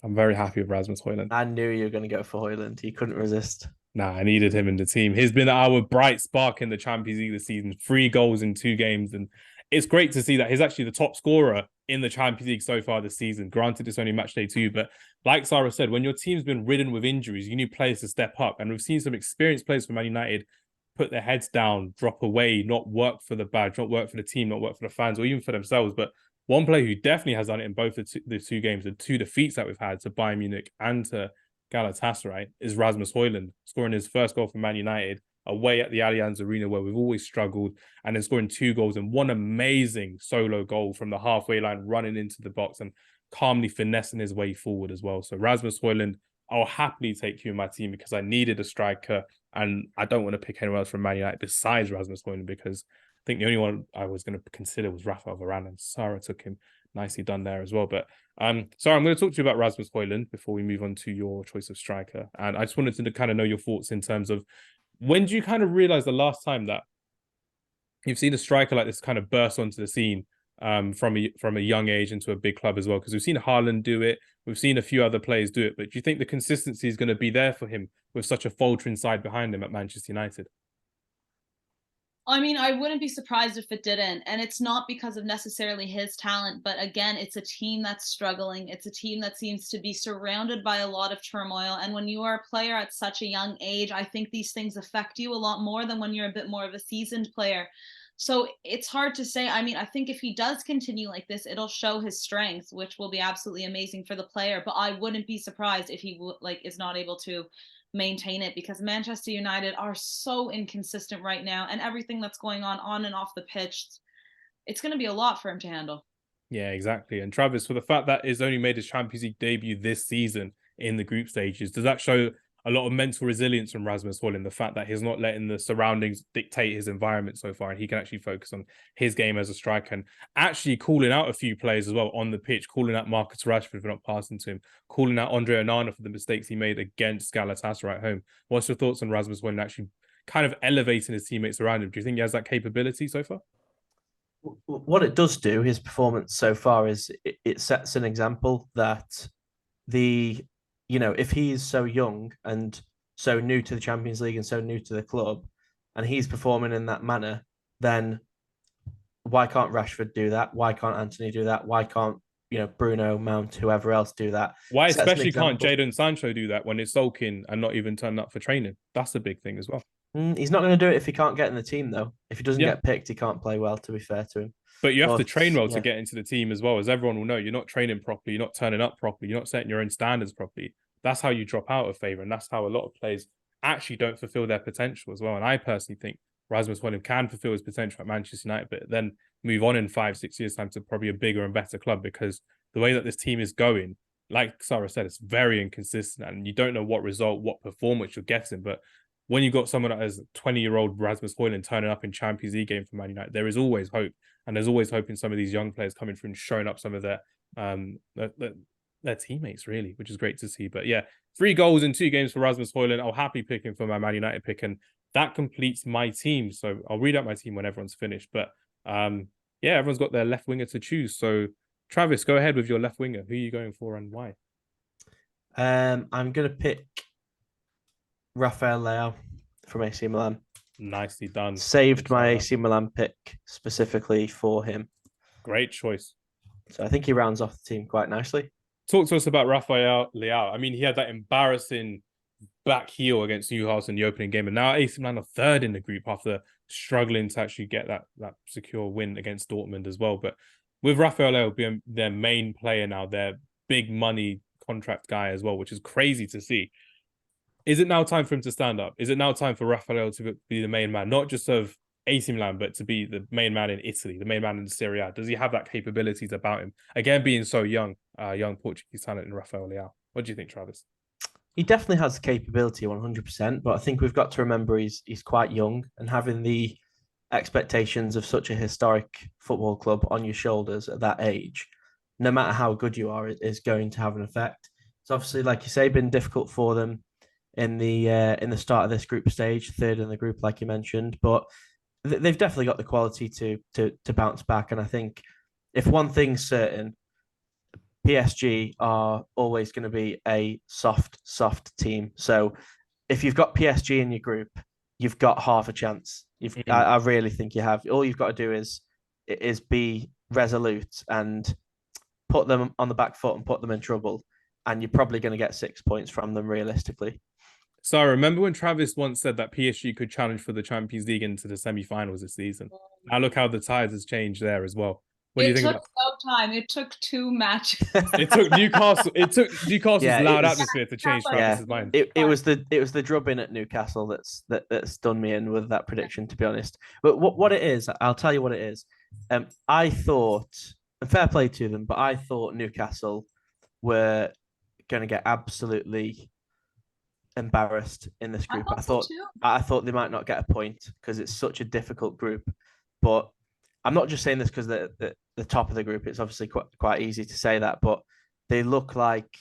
I'm very happy with Rasmus Hojlund. I knew you were going to go for Hojlund. He couldn't resist. Nah, I needed him in the team. He's been our bright spark in the Champions League this season. 3 goals in 2 games. And it's great to see that he's actually the top scorer in the Champions League so far this season. Granted, it's only match day 2, but like Sara said, when your team's been ridden with injuries, you need players to step up. And we've seen some experienced players from Man United put their heads down, drop away, not work for the badge, not work for the team, not work for the fans, or even for themselves. But one player who definitely has done it in both the two games, the 2 defeats that we've had to Bayern Munich and to Galatasaray, is Rasmus Hojlund, scoring his first goal for Man United away at the Allianz Arena, where we've always struggled, and then scoring 2 goals and one amazing solo goal from the halfway line, running into the box and calmly finessing his way forward as well. So Rasmus Hojlund, I'll happily take you in my team because I needed a striker, and I don't want to pick anyone else from Man United besides Rasmus Hojlund because I think the only one I was going to consider was Rafael Varane, and Sara took him. Nicely done there as well. But Sara, I'm going to talk to you about Rasmus Hojlund before we move on to your choice of striker. And I just wanted to kind of know your thoughts in terms of when do you kind of realize the last time that you've seen a striker like this kind of burst onto the scene from a young age into a big club as well? Because we've seen Haaland do it. We've seen a few other players do it. But do you think the consistency is going to be there for him with such a faltering side behind him at Manchester United? I mean, I wouldn't be surprised if it didn't. And it's not because of necessarily his talent, but again, it's a team that's struggling. It's a team that seems to be surrounded by a lot of turmoil. And when you are a player at such a young age, I think these things affect you a lot more than when you're a bit more of a seasoned player. So it's hard to say. I mean, I think if he does continue like this, it'll show his strength, which will be absolutely amazing for the player. But I wouldn't be surprised if he is not able to maintain it, because Manchester United are so inconsistent right now, and everything that's going on and off the pitch, it's going to be a lot for him to handle. Yeah, exactly. And Travis, for the fact that he's only made his Champions League debut this season in the group stages, does that show a lot of mental resilience from Rasmus Hojlund, the fact that he's not letting the surroundings dictate his environment so far, and he can actually focus on his game as a striker, and actually calling out a few players as well on the pitch, calling out Marcus Rashford for not passing to him, calling out Andre Onana for the mistakes he made against Galatasaray at home. What's your thoughts on Rasmus Hojlund actually kind of elevating his teammates around him? Do you think he has that capability so far? What it does do, his performance so far, is it sets an example that if he's so young and so new to the Champions League and so new to the club, and he's performing in that manner, then why can't Rashford do that? Why can't Anthony do that? Why can't Bruno, Mount, whoever else do that? Why especially can't Jadon Sancho do that when he's sulking and not even turning up for training? That's a big thing as well. He's not going to do it if he can't get in the team, though. If he doesn't get picked, he can't play well, to be fair to him. But you have to train well to get into the team as well. As everyone will know, you're not training properly, you're not turning up properly, you're not setting your own standards properly. That's how you drop out of favour, and that's how a lot of players actually don't fulfil their potential as well. And I personally think Rasmus Hojlund can fulfil his potential at Manchester United, but then move on in 5-6 years' time to probably a bigger and better club, because the way that this team is going, like Sara said, it's very inconsistent, and you don't know what result, what performance you're getting. But when you've got someone that has 20-year-old Rasmus Hojlund turning up in Champions League game for Man United, there is always hope. And there's always hope in some of these young players coming through and showing up some of their teammates, really, which is great to see. But yeah, 3 goals in 2 games for Rasmus Hojlund. I'll happy pick him for my Man United pick, and that completes my team. So I'll read out my team when everyone's finished. But everyone's got their left winger to choose. So Travis, go ahead with your left winger. Who are you going for and why? I'm going to pick Rafael Leao from AC Milan. Nicely done. Saved my AC Milan pick specifically for him. Great choice. So I think he rounds off the team quite nicely. Talk to us about Rafael Leao. I mean, he had that embarrassing back heel against Newcastle in the opening game, and now AC Milan are 3rd in the group after struggling to actually get that secure win against Dortmund as well. But with Rafael Leao being their main player now, their big money contract guy as well, which is crazy to see. Is it now time for him to stand up? Is it now time for Rafael to be the main man, not just of AC Milan, but to be the main man in Italy, the main man in Serie A? Does he have that capabilities about him? Again, being so young Portuguese talent in Rafael Leao. What do you think, Travis? He definitely has the capability, 100%. But I think we've got to remember he's quite young, and having the expectations of such a historic football club on your shoulders at that age, no matter how good you are, is going to have an effect. It's obviously, like you say, been difficult for them in the start of this group stage, 3rd in the group, like you mentioned, but they've definitely got the quality to bounce back. And I think if one thing's certain, PSG are always going to be a soft team. So if you've got PSG in your group, you've got half a chance. I really think you have. All you've got to do is be resolute and put them on the back foot and put them in trouble, and you're probably going to get 6 points from them realistically. So I remember when Travis once said that PSG could challenge for the Champions League into the semi-finals this season. Now look how the tides has changed there as well. What do you think about? It took no time. It took 2 matches. It took Newcastle's loud atmosphere to change Travis's mind. It was the drubbing at Newcastle that's done me in with that prediction, to be honest. But what it is, I'll tell you what it is. I thought, and fair play to them, but I thought Newcastle were going to get absolutely embarrassed in this group. I thought they might not get a point because it's such a difficult group. But I'm not just saying this because the top of the group. It's obviously quite easy to say that, but they look like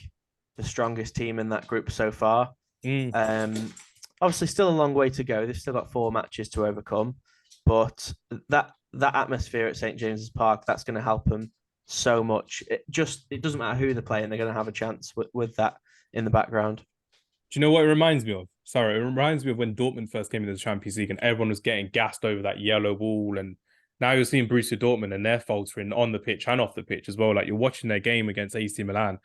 the strongest team in that group so far. Obviously, still a long way to go. They've still got 4 matches to overcome, but that atmosphere at St James's Park, that's going to help them so much. It doesn't matter who they're playing; they're going to have a chance with that in the background. Do you know what it reminds me of? Sorry, it reminds me of when Dortmund first came into the Champions League and everyone was getting gassed over that yellow wall. And now you're seeing Borussia Dortmund and they're faltering on the pitch and off the pitch as well. Like, you're watching their game against AC Milan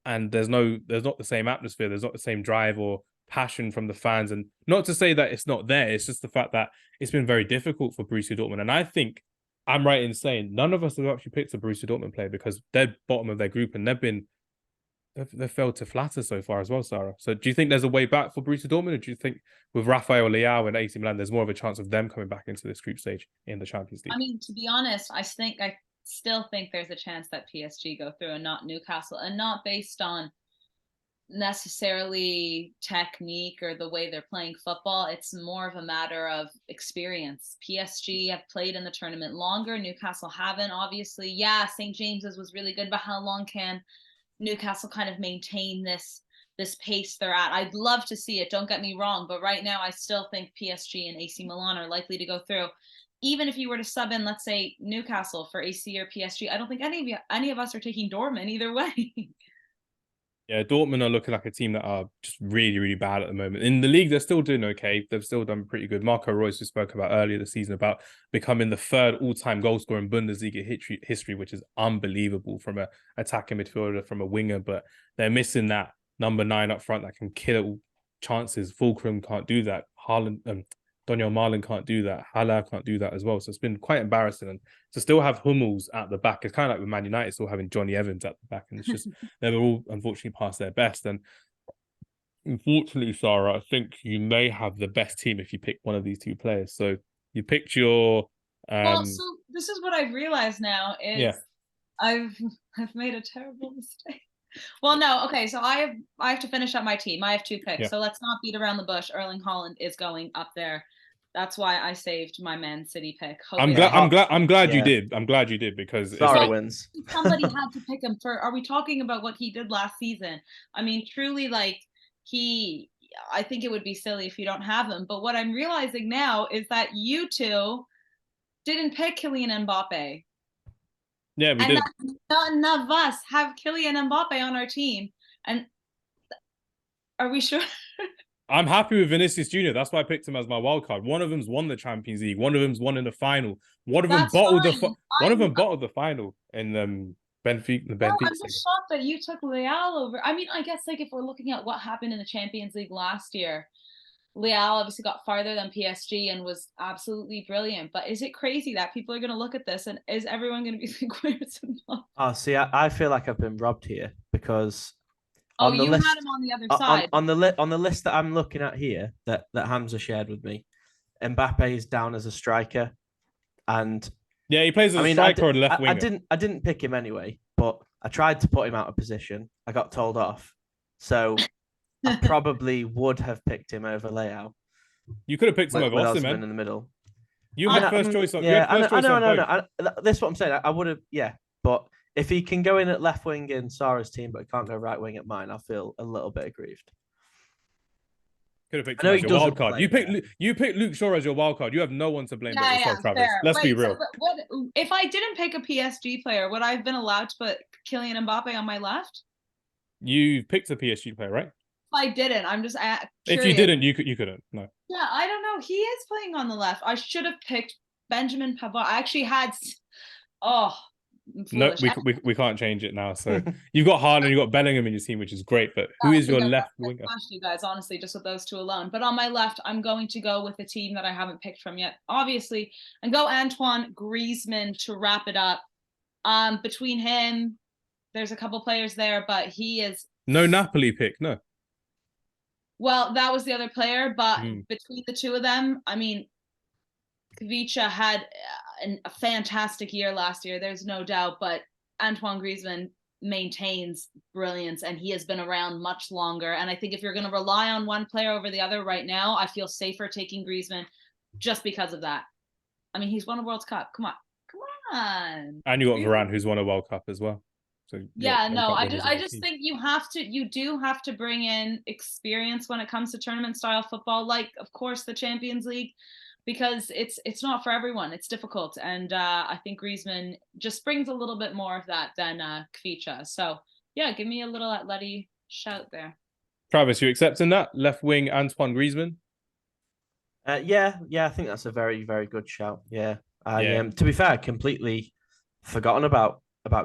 and there's not the same atmosphere. There's not the same drive or passion from the fans. And not to say that it's not there. It's just the fact that it's been very difficult for Borussia Dortmund. And I think I'm right in saying none of us have actually picked a Borussia Dortmund player because they're bottom of their group and they've failed to flatter so far as well, Sara. So do you think there's a way back for Borussia Dortmund, or do you think with Rafael Leao and AC Milan, there's more of a chance of them coming back into this group stage in the Champions League? I mean, to be honest, I still think there's a chance that PSG go through and not Newcastle, and not based on necessarily technique or the way they're playing football. It's more of a matter of experience. PSG have played in the tournament longer. Newcastle haven't, obviously. Yeah, St. James's was really good, but how long can Newcastle kind of maintain this pace they're at? I'd love to see it, don't get me wrong, but right now I still think PSG and AC Milan are likely to go through. Even if you were to sub in, let's say, Newcastle for AC or PSG, I don't think any of us are taking Dortmund either way. Yeah, Dortmund are looking like a team that are just really, really bad at the moment. In the league, they're still doing okay. They've still done pretty good. Marco Reus, who spoke about earlier this season, about becoming the third all-time goal scorer in Bundesliga history, which is unbelievable from an attacking midfielder, from a winger. But they're missing that number 9 up front that can kill chances. Fulcrum can't do that. Daniel Marlin can't do that. Haller can't do that as well. So it's been quite embarrassing. And to still have Hummels at the back, it's kind of like with Man United still having Johnny Evans at the back. And it's just, they're all unfortunately past their best. And unfortunately, Sara, I think you may have the best team if you pick one of these two players. So you picked your... Well, so this is what I've realized now is I've made a terrible mistake. Well, no, okay, so I have to finish up my team. I have 2 picks, so let's not beat around the bush. Erling Haaland is going up there. That's why I saved my Man City pick. I'm glad you did. I'm glad you did, because Sara wins. Somebody had to pick him for. Are we talking about what he did last season? I mean, truly, like I think it would be silly if you don't have him. But what I'm realizing now is that you two didn't pick Kylian Mbappe. Yeah, we did. None of us have Kylian Mbappe on our team. And are we sure? I'm happy with Vinicius Jr. That's why I picked him as my wild card. One of them's won the Champions League. One of them's won in the final. One of them bottled the final in Benfica. I'm just shocked that you took Leal over. I mean, I guess like if we're looking at what happened in the Champions League last year, Leal obviously got farther than PSG and was absolutely brilliant. But is it crazy that people are going to look at this and is everyone going to be like, where's Mbappe? Oh, see, I feel like I've been robbed here because you had him on the other side. On the list that I'm looking at here that Hamza shared with me, Mbappe is down as a striker, and he plays as a striker or left winger. I didn't pick him anyway, but I tried to put him out of position. I got told off, so I probably would have picked him over Leao. You could have picked him over Austin, man. In the middle. You had first choice on. Yeah, I know. That's what I'm saying. I would have, but if he can go in at left wing in Sara's team, but he can't go right wing at mine, I feel a little bit aggrieved. Could have picked him as your wild card. You picked Luke Shaw as your wild card. You have no one to blame but yourself, Travis. Let's be real. So if I didn't pick a PSG player, would I have been allowed to put Kylian Mbappe on my left? You picked a PSG player, right? I didn't. I'm just curious. If you didn't, you couldn't. No. Yeah, I don't know. He is playing on the left. I should have picked Benjamin Pavard. I actually had. No, we can't change it now. So you've got Haaland, you've got Bellingham in your team, which is great. But who is your left winger? You guys, honestly, just with those two alone. But on my left, I'm going to go with a team that I haven't picked from yet, obviously, and go Antoine Griezmann to wrap it up. Between him, there's a couple players there, but he is no Napoli pick. No. Well, that was the other player, but between the two of them, I mean, Kvicha had a fantastic year last year. There's no doubt, but Antoine Griezmann maintains brilliance, and he has been around much longer. And I think if you're going to rely on one player over the other right now, I feel safer taking Griezmann just because of that. I mean, he's won a World Cup. Come on. And you got Varane, who's won a World Cup as well. So I just think you do have to bring in experience when it comes to tournament style football, like of course the Champions League, because it's not for everyone. It's difficult, and I think Griezmann just brings a little bit more of that than Kvicha. So yeah, give me a little Atleti shout there. Travis, you accepting that left wing Antoine Griezmann? Yeah, I think that's a very, very good shout. Yeah, to be fair, completely forgotten about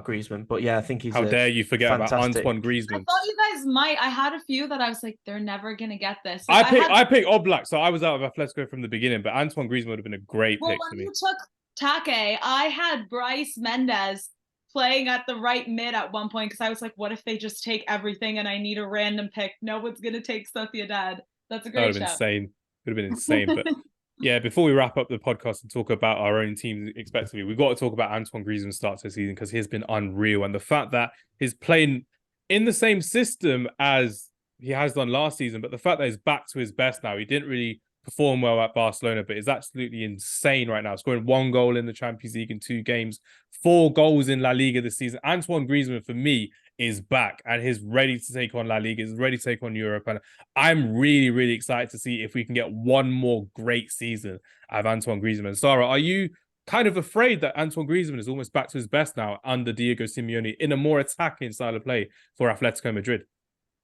Griezmann, but yeah, I think he's. How dare you forget fantastic. about Antoine Griezmann? I thought you guys might. I had a few that I was like, they're never gonna get this. Like, I picked Oblak, so I was out of Atletico from the beginning. But Antoine Griezmann would have been a great pick for me. When you took Take, I had Bryce Mendes playing at the right mid at one point because I was like, what if they just take everything and I need a random pick? No one's gonna take Sociedad. That's a great shout. That would have been insane. Would have been insane, but. Yeah, before we wrap up the podcast and talk about our own teams expectedly, we've got to talk about Antoine Griezmann's start to the season because he has been unreal. And the fact that he's playing in the same system as he has done last season, but the fact that he's back to his best now, he didn't really perform well at Barcelona, but is absolutely insane right now. Scoring 1 goal in the Champions League in 2 games, 4 goals in La Liga this season. Antoine Griezmann, for me, is back and he's ready to take on La Liga, he's ready to take on Europe. And I'm really, really excited to see if we can get one more great season of Antoine Griezmann. Sara, are you kind of afraid that Antoine Griezmann is almost back to his best now under Diego Simeone in a more attacking style of play for Atletico Madrid?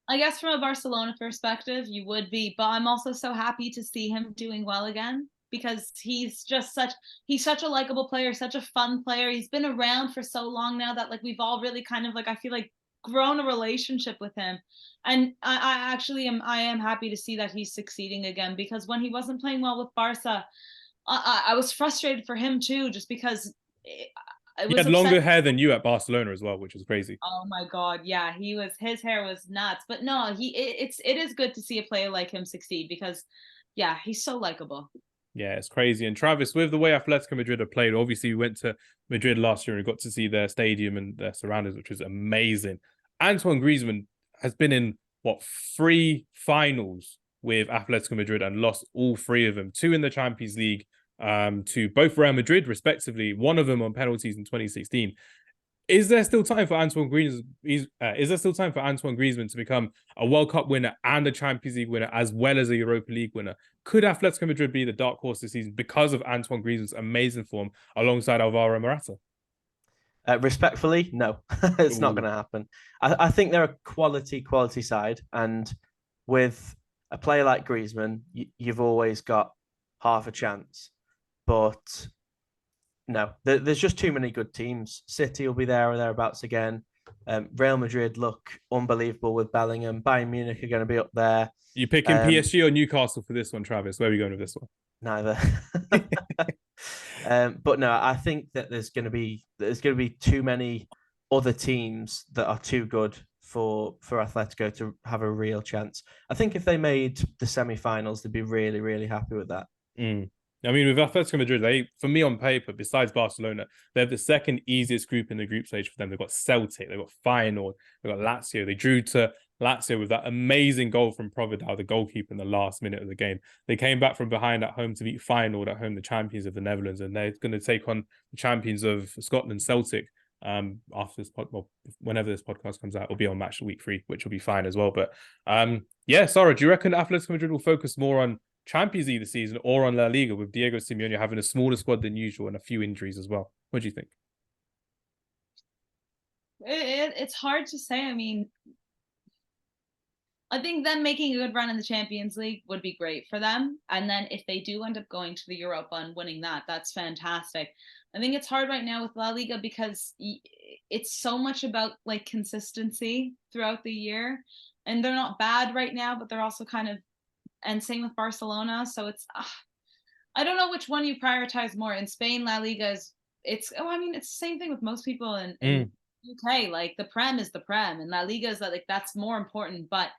I guess from a Barcelona perspective, you would be, but I'm also so happy to see him doing well again because he's such a likable player, such a fun player. He's been around for so long now that like we've all really kind of like, I feel like, grown a relationship with him. And I am happy to see that he's succeeding again, because when he wasn't playing well with Barca, I was frustrated for him too, just because he had longer hair than you at Barcelona as well, which was crazy. Oh my God, yeah, his hair was nuts. But no, it is good to see a player like him succeed because, yeah, he's so likable. Yeah, it's crazy. And Travis, with the way Atletico Madrid have played, obviously we went to Madrid last year and we got to see their stadium and their surroundings, which was amazing. Antoine Griezmann has been in 3 finals with Atletico Madrid and lost all 3 of them. 2 in the Champions League, to both Real Madrid, respectively. One of them on penalties in 2016. Is there still time for Antoine Griezmann? Is there still time for Antoine Griezmann to become a World Cup winner and a Champions League winner, as well as a Europa League winner? Could Atletico Madrid be the dark horse this season because of Antoine Griezmann's amazing form alongside Alvaro Morata? Respectfully, no, it's not going to happen. I think they're a quality side, and with a player like Griezmann, you've always got half a chance. But no, there's just too many good teams. City will be there or thereabouts again. Real Madrid look unbelievable with Bellingham. Bayern Munich are going to be up there. You picking PSG or Newcastle for this one, Travis? Where are we going with this one? Neither. But no, I think that there's going to be too many other teams that are too good for Atletico to have a real chance. I think if they made the semi-finals, they'd be really, really happy with that. I mean, with Atletico Madrid, for me on paper, besides Barcelona, they have the second easiest group in the group stage for them. They've got Celtic, they've got Feyenoord, they've got Lazio. They drew to Lazio with that amazing goal from Provedel, the goalkeeper, in the last minute of the game. They came back from behind at home to beat Feyenoord at home, the champions of the Netherlands, and they're going to take on the champions of Scotland, Celtic, after this whenever this podcast comes out. It'll be on match week 3, which will be fine as well. But yeah, Sara, do you reckon Atletico Madrid will focus more on Champions League this season or on La Liga, with Diego Simeone having a smaller squad than usual and a few injuries as well? What do you think? It's hard to say. I mean, I think them making a good run in the Champions League would be great for them. And then if they do end up going to the Europa and winning that, that's fantastic. I think it's hard right now with La Liga because it's so much about like consistency throughout the year. And they're not bad right now, but they're also kind of, and same with Barcelona. So it's, I don't know which one you prioritize more. In Spain, La Liga it's the same thing with most people in UK. Like the Prem is the Prem, and La Liga is like, that's more important. But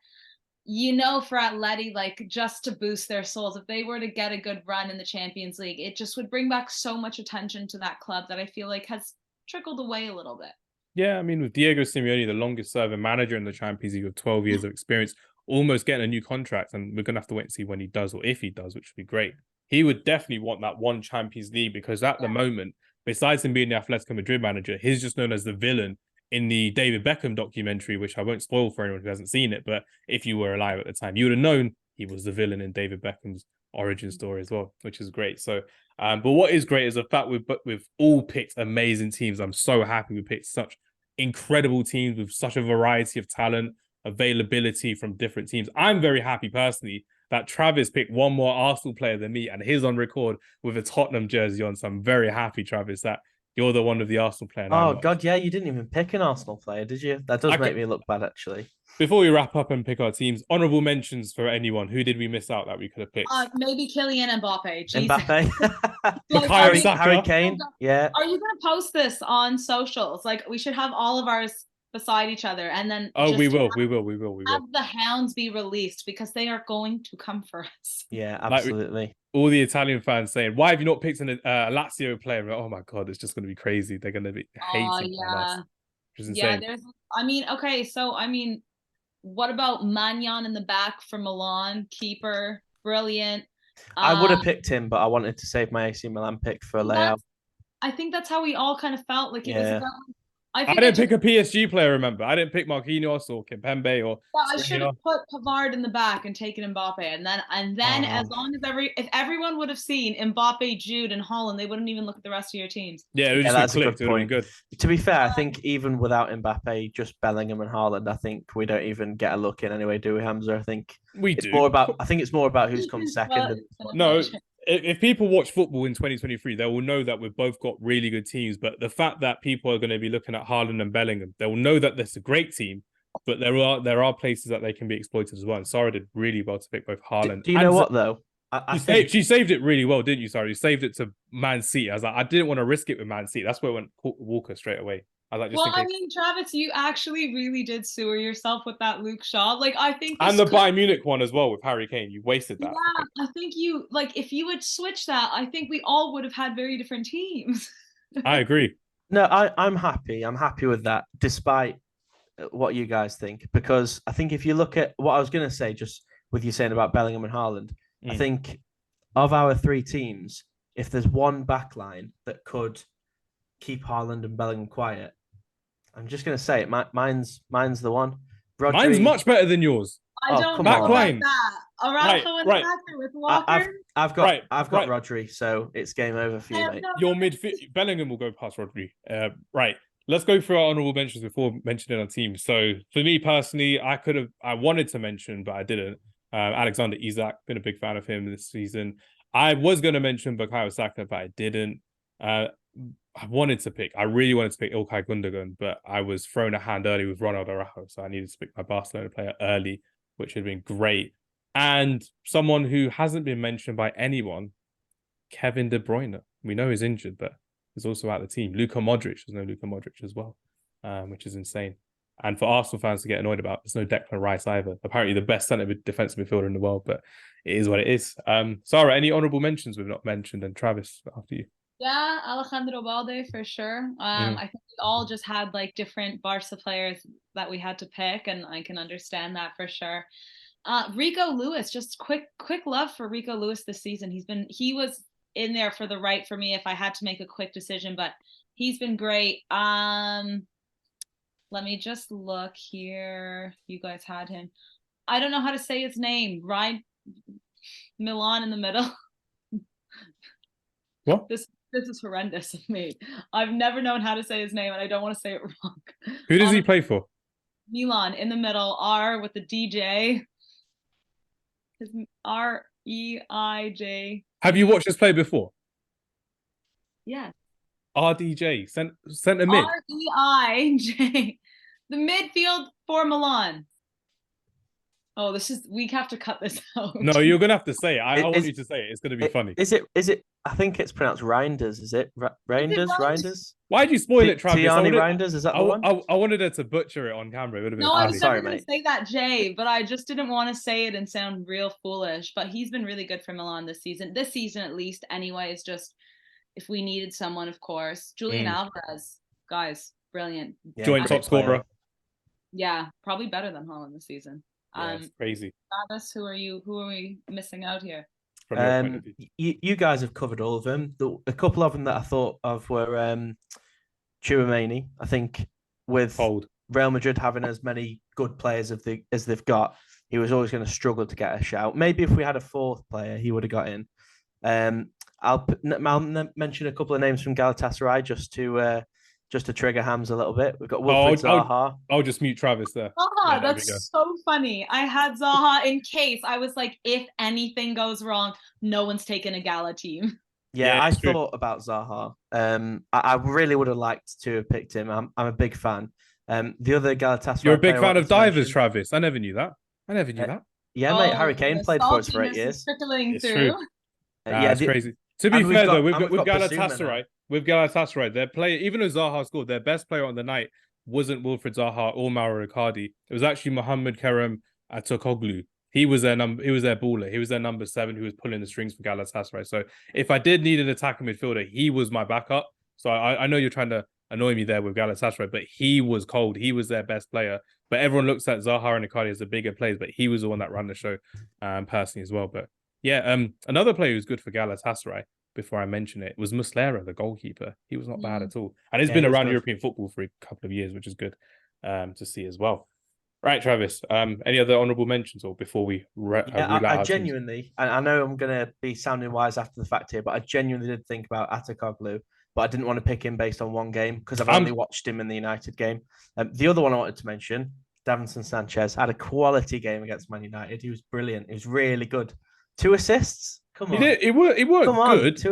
for Atleti, like just to boost their souls, if they were to get a good run in the Champions League, it just would bring back so much attention to that club that I feel like has trickled away a little bit. Yeah, I mean, with Diego Simeone, the longest serving manager in the Champions League with 12 years of experience, almost getting a new contract, and we're going to have to wait and see when he does, or if he does, which would be great. He would definitely want that one Champions League, because at the moment, besides him being the Atletico Madrid manager, he's just known as the villain in the David Beckham documentary, which I won't spoil for anyone who hasn't seen it, but if you were alive at the time, you would have known he was the villain in David Beckham's origin story as well, which is great. So, but what is great is the fact we've all picked amazing teams. I'm so happy we picked such incredible teams with such a variety of talent, availability from different teams. I'm very happy personally that Travis picked one more Arsenal player than me, and he's on record with a Tottenham jersey on. So I'm very happy, Travis, that you're the one of the Arsenal player. Oh, God, yeah, you didn't even pick an Arsenal player, did you? That does make me look bad, actually. Before we wrap up and pick our teams, honourable mentions for anyone. Who did we miss out that we could have picked? Maybe Kylian and Mbappe. Jesus. Mbappe. Harry Kane. Yeah. Are you going to post this on socials? Like, we should have all of ours beside each other, and then we will have the hounds be released, because they are going to come for us. Yeah, absolutely. All the Italian fans saying, why have you not picked a Lazio player? Oh my God, it's just going to be crazy. They're going to be hating on us. which is insane. What about Magnan in the back for Milan? Keeper, brilliant. I would have picked him, but I wanted to save my AC Milan pick for a layout. I think that's how we all kind of felt. Like it was a I didn't pick a PSG player, remember? I didn't pick Marquinhos or Kimpembe or. I should have put Pavard in the back and taken Mbappe, and then as long as if everyone would have seen Mbappe, Jude, and Hojlund, they wouldn't even look at the rest of your teams. Yeah, it would just be clicked. It would have been good. To be fair, I think even without Mbappe, just Bellingham and Haaland, I think we don't even get a look in anyway, do we, Hamza? I think we do. I think it's more about who's come second. No. If people watch football in 2023, they will know that we've both got really good teams. But the fact that people are going to be looking at Haaland and Bellingham, they will know that this is a great team. But there are places that they can be exploited as well. And Sara did really well to pick both Haaland. Do you know what though? She saved it really well, didn't you, Sara? You saved it to Man City. I was like, I didn't want to risk it with Man City. That's where it went Walker straight away. Travis, you actually really did sewer yourself with that Luke Shaw. Like, I think, and the Bayern Munich one as well with Harry Kane. You wasted that. Yeah, I think you if you would switch that, I think we all would have had very different teams. I agree. No, I'm happy. I'm happy with that, despite what you guys think, because I think if you look at what I was going to say, just with you saying about Bellingham and Haaland, I think of our three teams, if there's one backline that could keep Haaland and Bellingham quiet, I'm just going to say it. Mine's the one. Rodri, mine's much better than yours. I don't know about that. Araujo in the back with Walker. I've got Rodri, so it's game over for you, mate. Your midfield, Bellingham will go past Rodri. Right. Let's go through our honourable mentions before mentioning our team. So for me personally, I wanted to mention, but I didn't. Alexander Isak, been a big fan of him this season. I was going to mention Bukayo Saka, but I didn't. I really wanted to pick Ilkay Gundogan, but I was thrown a hand early with Ronald Araujo, so I needed to pick my Barcelona player early, which would have been great. And someone who hasn't been mentioned by anyone, Kevin De Bruyne. We know he's injured, but he's also out of the team. Luka Modric, there's no Luka Modric as well, which is insane. And for Arsenal fans to get annoyed about, there's no Declan Rice either. Apparently the best centre defensive midfielder in the world, but it is what it is. Sara, any honourable mentions we've not mentioned? And Travis, after you. Yeah, Alejandro Balde for sure. I think we all just had like different Barca players that we had to pick, and I can understand that for sure. Rico Lewis, just quick love for Rico Lewis this season. He was in there for the right for me if I had to make a quick decision, but he's been great. Let me just look here. You guys had him. I don't know how to say his name. Milan in the middle. What? This is horrendous of me. I've never known how to say his name, and I don't want to say it wrong. Who does he play for? Milan in the middle. R with the DJ. His REIJ. Have you watched this play before? Yes. RDJ, centre mid. REIJ. The midfield for Milan. Oh, we have to cut this out. No, you're gonna have to say it. I want you to say it. It's gonna be funny. Is it? I think it's pronounced Reinders. Is it Reinders? Why'd you spoil it, Travis? Tiani Reinders. Is that the one? I wanted her to butcher it on camera. It would have been. No, I was sorry, going to say that Jay, but I just didn't want to say it and sound real foolish. But he's been really good for Milan this season. This season, at least, anyway. Is just if we needed someone, of course, Julian Alvarez, guys, brilliant. Yeah, joint top scorer. Yeah, probably better than Haaland this season. Yeah, it's crazy. Travis, who are we missing out here? You guys have covered all of them. A couple of them that I thought of were Tchouaméni. I think with Real Madrid having as many good players as they've got, he was always going to struggle to get a shout. Maybe if we had a fourth player, he would have got in. I'll mention a couple of names from Galatasaray just to trigger Hamz a little bit. We've got Wilfried Zaha. I'll just mute Travis there. Zaha, that's so funny. I had Zaha in case. I was like, if anything goes wrong, no one's taking a Gala team. Yeah, I thought about Zaha. I really would have liked to have picked him. I'm a big fan. The other Galatasaray. You're a big fan of divers, Travis. I never knew that. Yeah, mate. Harry Kane played for us for 8 years. It's true. It's crazy. To be fair, though, with Galatasaray, their player, even though Zaha scored, their best player on the night wasn't Wilfried Zaha or Mauro Icardi. It was actually Mohamed Kerem Atokoglu. He was their baller. He was their number 7 who was pulling the strings for Galatasaray. So if I did need an attacking midfielder, he was my backup. So I know you're trying to annoy me there with Galatasaray, but he was cold. He was their best player. But everyone looks at Zaha and Icardi as the bigger players, but he was the one that ran the show personally as well. But yeah, another player who's good for Galatasaray, before I mention it, was Muslera, the goalkeeper. He was not bad at all. And he's been around European football for a couple of years, which is good to see as well. Right, Travis, any other honourable mentions or before we I genuinely, and I know I'm going to be sounding wise after the fact here, but I genuinely did think about Atakoglu, but I didn't want to pick him based on one game because I've only watched him in the United game. The other one I wanted to mention, Davinson Sanchez, had a quality game against Man United. He was brilliant. He was really good. 2 assists. Come on. It weren't good.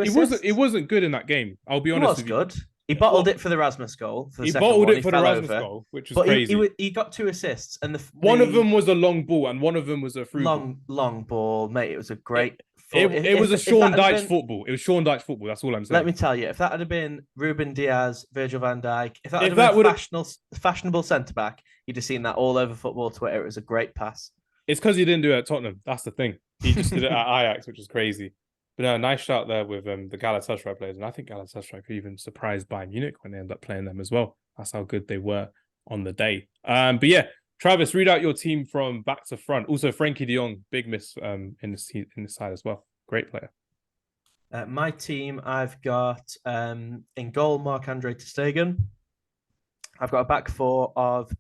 It wasn't good in that game. I'll be honest with you. It was good. He bottled it for the Rasmus goal. He bottled it for the Rasmus goal, which was crazy. He got 2 assists, and one of them was a long ball, and one of them was a through long ball, mate. It was a great. It was a Sean Dyche football. It was Sean Dyche football. That's all I'm saying. Let me tell you, if that had been Ruben Diaz, Virgil van Dijk, if that had been fashionable centre back, you'd have seen that all over football Twitter. It was a great pass. It's because he didn't do it at Tottenham. That's the thing. He just did it at Ajax, which is crazy. But no, nice shout there with the Galatasaray players. And I think Galatasaray could even surprise Bayern Munich when they end up playing them as well. That's how good they were on the day. But yeah, Travis, read out your team from back to front. Also, Frankie de Jong, big miss in the side as well. Great player. My team, I've got in goal, Marc-Andre ter Stegen. I've got a back 4 of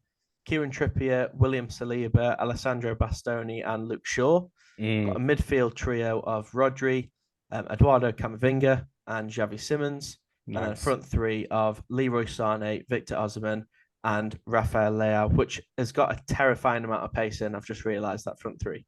Kieran Trippier, William Saliba, Alessandro Bastoni, and Luke Shaw. Got a midfield trio of Rodri, Eduardo Camavinga, and Xavi Simons. Nice. And then front 3 of Leroy Sané, Victor Osimhen, and Rafael Leao, which has got a terrifying amount of pace in. I've just realised that front 3.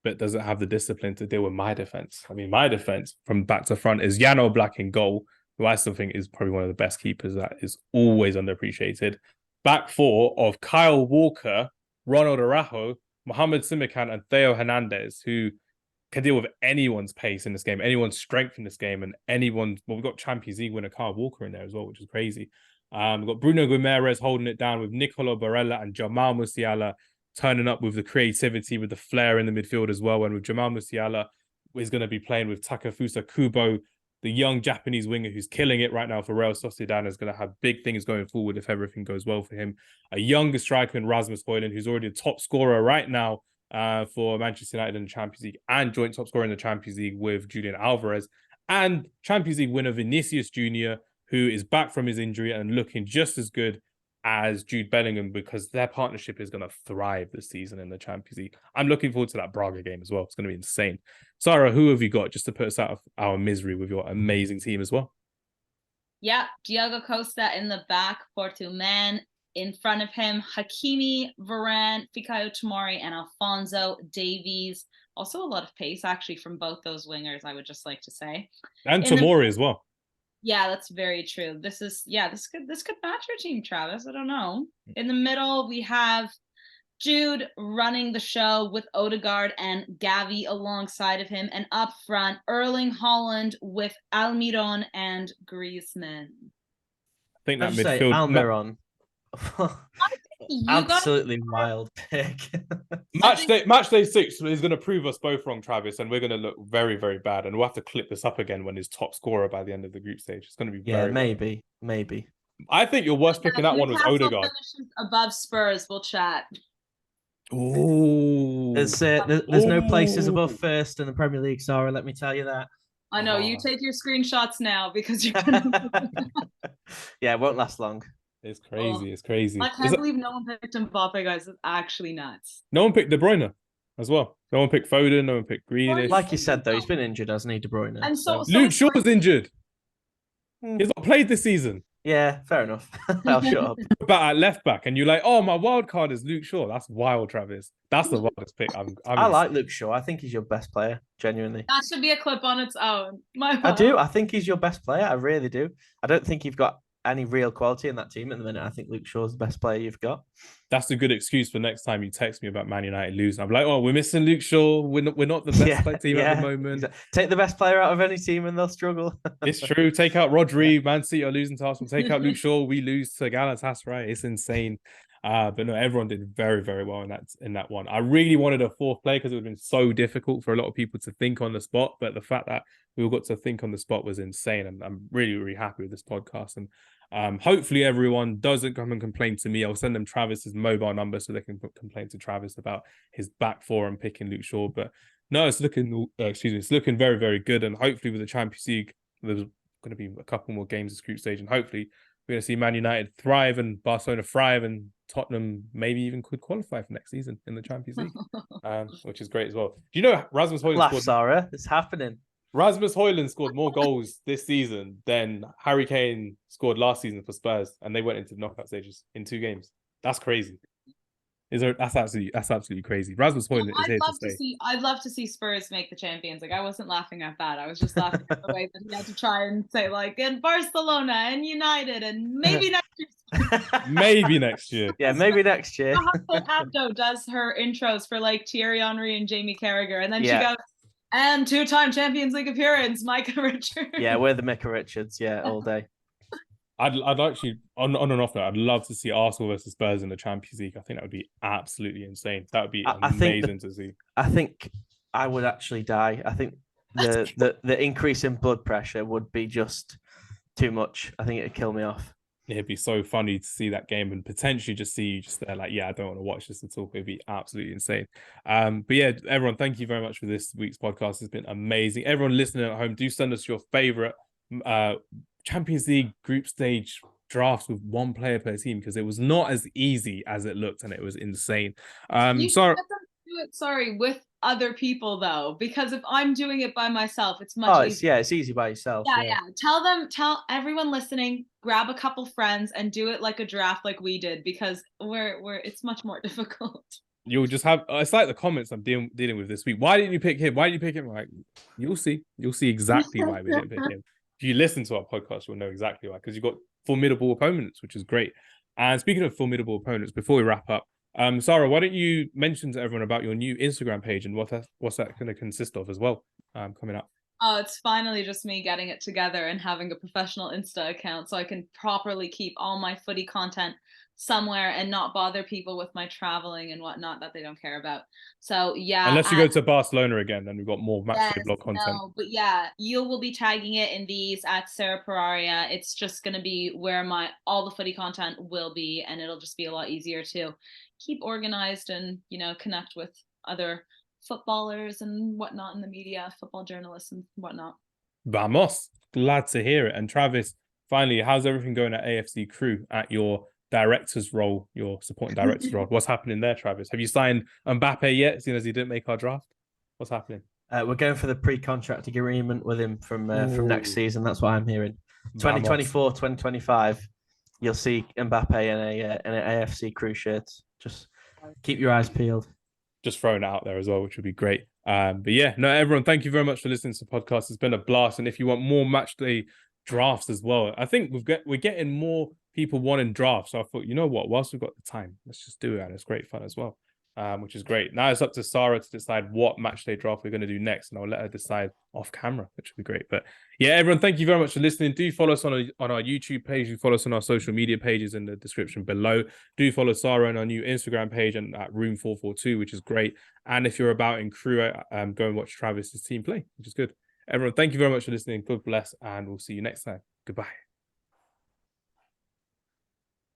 But doesn't have the discipline to deal with my defence. I mean, my defence from back to front is Jan Oblak in goal, who I still think is probably one of the best keepers that is always underappreciated. Back 4 of Kyle Walker, Ronald Araujo, Mohamed Simikan, and Theo Hernandez, who can deal with anyone's pace in this game, anyone's strength in this game, and we've got Champions League winner Kyle Walker in there as well, which is crazy. We've got Bruno Guimaraes holding it down with Nicolo Barella and Jamal Musiala turning up with the creativity, with the flair in the midfield as well. And with Jamal Musiala, is going to be playing with Takefusa Kubo, the young Japanese winger who's killing it right now for Real Sociedad, is going to have big things going forward if everything goes well for him. A younger striker in Rasmus Hojlund, who's already a top scorer right now for Manchester United in the Champions League, and joint top scorer in the Champions League with Julian Alvarez, and Champions League winner Vinicius Jr., who is back from his injury and looking just as good as Jude Bellingham, because their partnership is going to thrive this season in the Champions League. I'm looking forward to that Braga game as well. It's going to be insane. Sara, who have you got just to put us out of our misery with your amazing team as well? Yeah, Diogo Costa in the back, Porto man. In front of him, Hakimi, Varane, Fikayo Tomori, and Alphonso Davies. Also a lot of pace, actually, from both those wingers, I would just like to say. And Tomori as well. Yeah, that's very true. This could match your team, Travis. I don't know. In the middle, we have Jude running the show with Odegaard and Gavi alongside of him. And up front, Erling Haaland with Almiron and Griezmann. I think that midfield... Almiron. Absolutely wild pick. Match day 6 is going to prove us both wrong, Travis, and we're going to look very, very bad. And we'll have to clip this up again when he's top scorer by the end of the group stage. It's going to be maybe. I think your worst pick in that one was Odegaard. Above Spurs, we'll chat. Ooh. There's no places above first in the Premier League, Sara. Let me tell you that. I know. You take your screenshots now because you're. Yeah, it won't last long. It's crazy. It's crazy. I can't believe no one picked Mbappe, guys. It's actually nuts. No one picked De Bruyne as well. No one picked Foden. No one picked Grealish. Like you said, though, he's been injured, hasn't he, De Bruyne? And so Luke Shaw's injured. He's not played this season. Yeah, fair enough. I'll shut up. But at left back, and you're like, oh, my wild card is Luke Shaw. That's wild, Travis. That's the wildest pick. I like Luke Shaw. I think he's your best player, genuinely. That should be a clip on its own. I do. I think he's your best player. I really do. I don't think you've got any real quality in that team at the minute. I think Luke Shaw's the best player you've got. That's a good excuse for next time you text me about Man United losing. I'm like, oh, we're missing Luke Shaw. We're not the best team at the moment. Take the best player out of any team and they'll struggle. It's true. Take out Rodri. Man City are losing to Arsenal. Take out Luke Shaw. We lose to Galatasaray. It's insane. But no, everyone did very, very well in that one. I really wanted a fourth player because it would have been so difficult for a lot of people to think on the spot. But the fact that we all got to think on the spot was insane. And I'm really, really happy with this podcast. And hopefully everyone doesn't come and complain to me. I'll send them Travis's mobile number so they can complain to Travis about his back four and picking Luke Shaw. But no, it's looking, it's looking very, very good. And hopefully with the Champions League, there's going to be a couple more games this group stage. And hopefully we're going to see Man United thrive and Barcelona thrive, and Tottenham maybe even could qualify for next season in the Champions League, which is great as well. Do you know Rasmus Hojlund Laugh, Sara. It's happening. Rasmus Hojlund scored more goals this season than Harry Kane scored last season for Spurs, and they went into the knockout stages in 2 games. That's crazy. That's absolutely crazy. Rasmus Hojlund is here to stay. I'd love to see Spurs make the Champions. Like, I wasn't laughing at that. I was just laughing at the way that he had to try and say, like, in Barcelona and United and maybe next year. Maybe next year. Yeah, maybe next year. Abdo does her intros for like Thierry Henry and Jamie Carragher, and then she goes, and 2-time Champions League appearance, Micah Richards. Yeah, we're the Micah Richards. Yeah, all day. I'd actually on and off note, I'd love to see Arsenal versus Spurs in the Champions League. I think that would be absolutely insane. That would be amazing to see. I think I would actually die. I think the increase in blood pressure would be just too much. I think it'd kill me off. It'd be so funny to see that game and potentially just see you just there like, yeah, I don't want to watch this at all. It'd be absolutely insane. But yeah, everyone, thank you very much for this week's podcast. It's been amazing. Everyone listening at home, do send us your favorite Champions League group stage drafts with 1 player per team, because it was not as easy as it looked and it was insane. Sorry, with other people though, because if I'm doing it by myself, it's much easier. It's easy by yourself. Yeah. Tell everyone listening, grab a couple friends and do it like a draft like we did, because it's much more difficult. You'll just have, it's like the comments I'm dealing with this week. Why didn't you pick him? Why did you pick him? Like, you'll see exactly why we didn't pick him. If you listen to our podcast, you'll know exactly why, because you've got formidable opponents, which is great. And speaking of formidable opponents, before we wrap up, Sara, why don't you mention to everyone about your new Instagram page and what's that going to consist of as well, coming up? Oh, it's finally just me getting it together and having a professional Insta account so I can properly keep all my footy content somewhere and not bother people with my traveling and whatnot that they don't care about. So yeah, unless you go to Barcelona again, then we've got more matchday blog content. No, but yeah, you will be tagging it in these at Sara Pararia. It's just going to be where all the footy content will be, and it'll just be a lot easier to keep organized and connect with other footballers and whatnot in the media, football journalists and whatnot. Vamos, glad to hear it. And Travis, finally, how's everything going at AFC Crew at your director's role, your supporting director's role? What's happening there, Travis? Have you signed Mbappe yet, seeing as he didn't make our draft? What's happening? We're going for the pre-contract agreement with him from next season. That's what I'm hearing. 2024, 2025, you'll see Mbappe in an AFC Crew shirt. Just keep your eyes peeled. Just throwing it out there as well, which would be great. But yeah, no, everyone, thank you very much for listening to the podcast. It's been a blast. And if you want more matchday drafts as well, I think we're getting more people wanting drafts. So I thought, you know what, whilst we've got the time, let's just do it. And it's great fun as well, which is great. Now it's up to Sara to decide what matchday draft we're going to do next, and I'll let her decide off camera, which would be great. But yeah, everyone, thank you very much for listening. Do follow us on our YouTube page. Do follow us on our social media pages in the description below. Do follow Sara on our new Instagram page and at Room 442, which is great. And if you're about in Crew, go and watch Travis's team play, which is good. Everyone, thank you very much for listening. God bless, and we'll see you next time. Goodbye.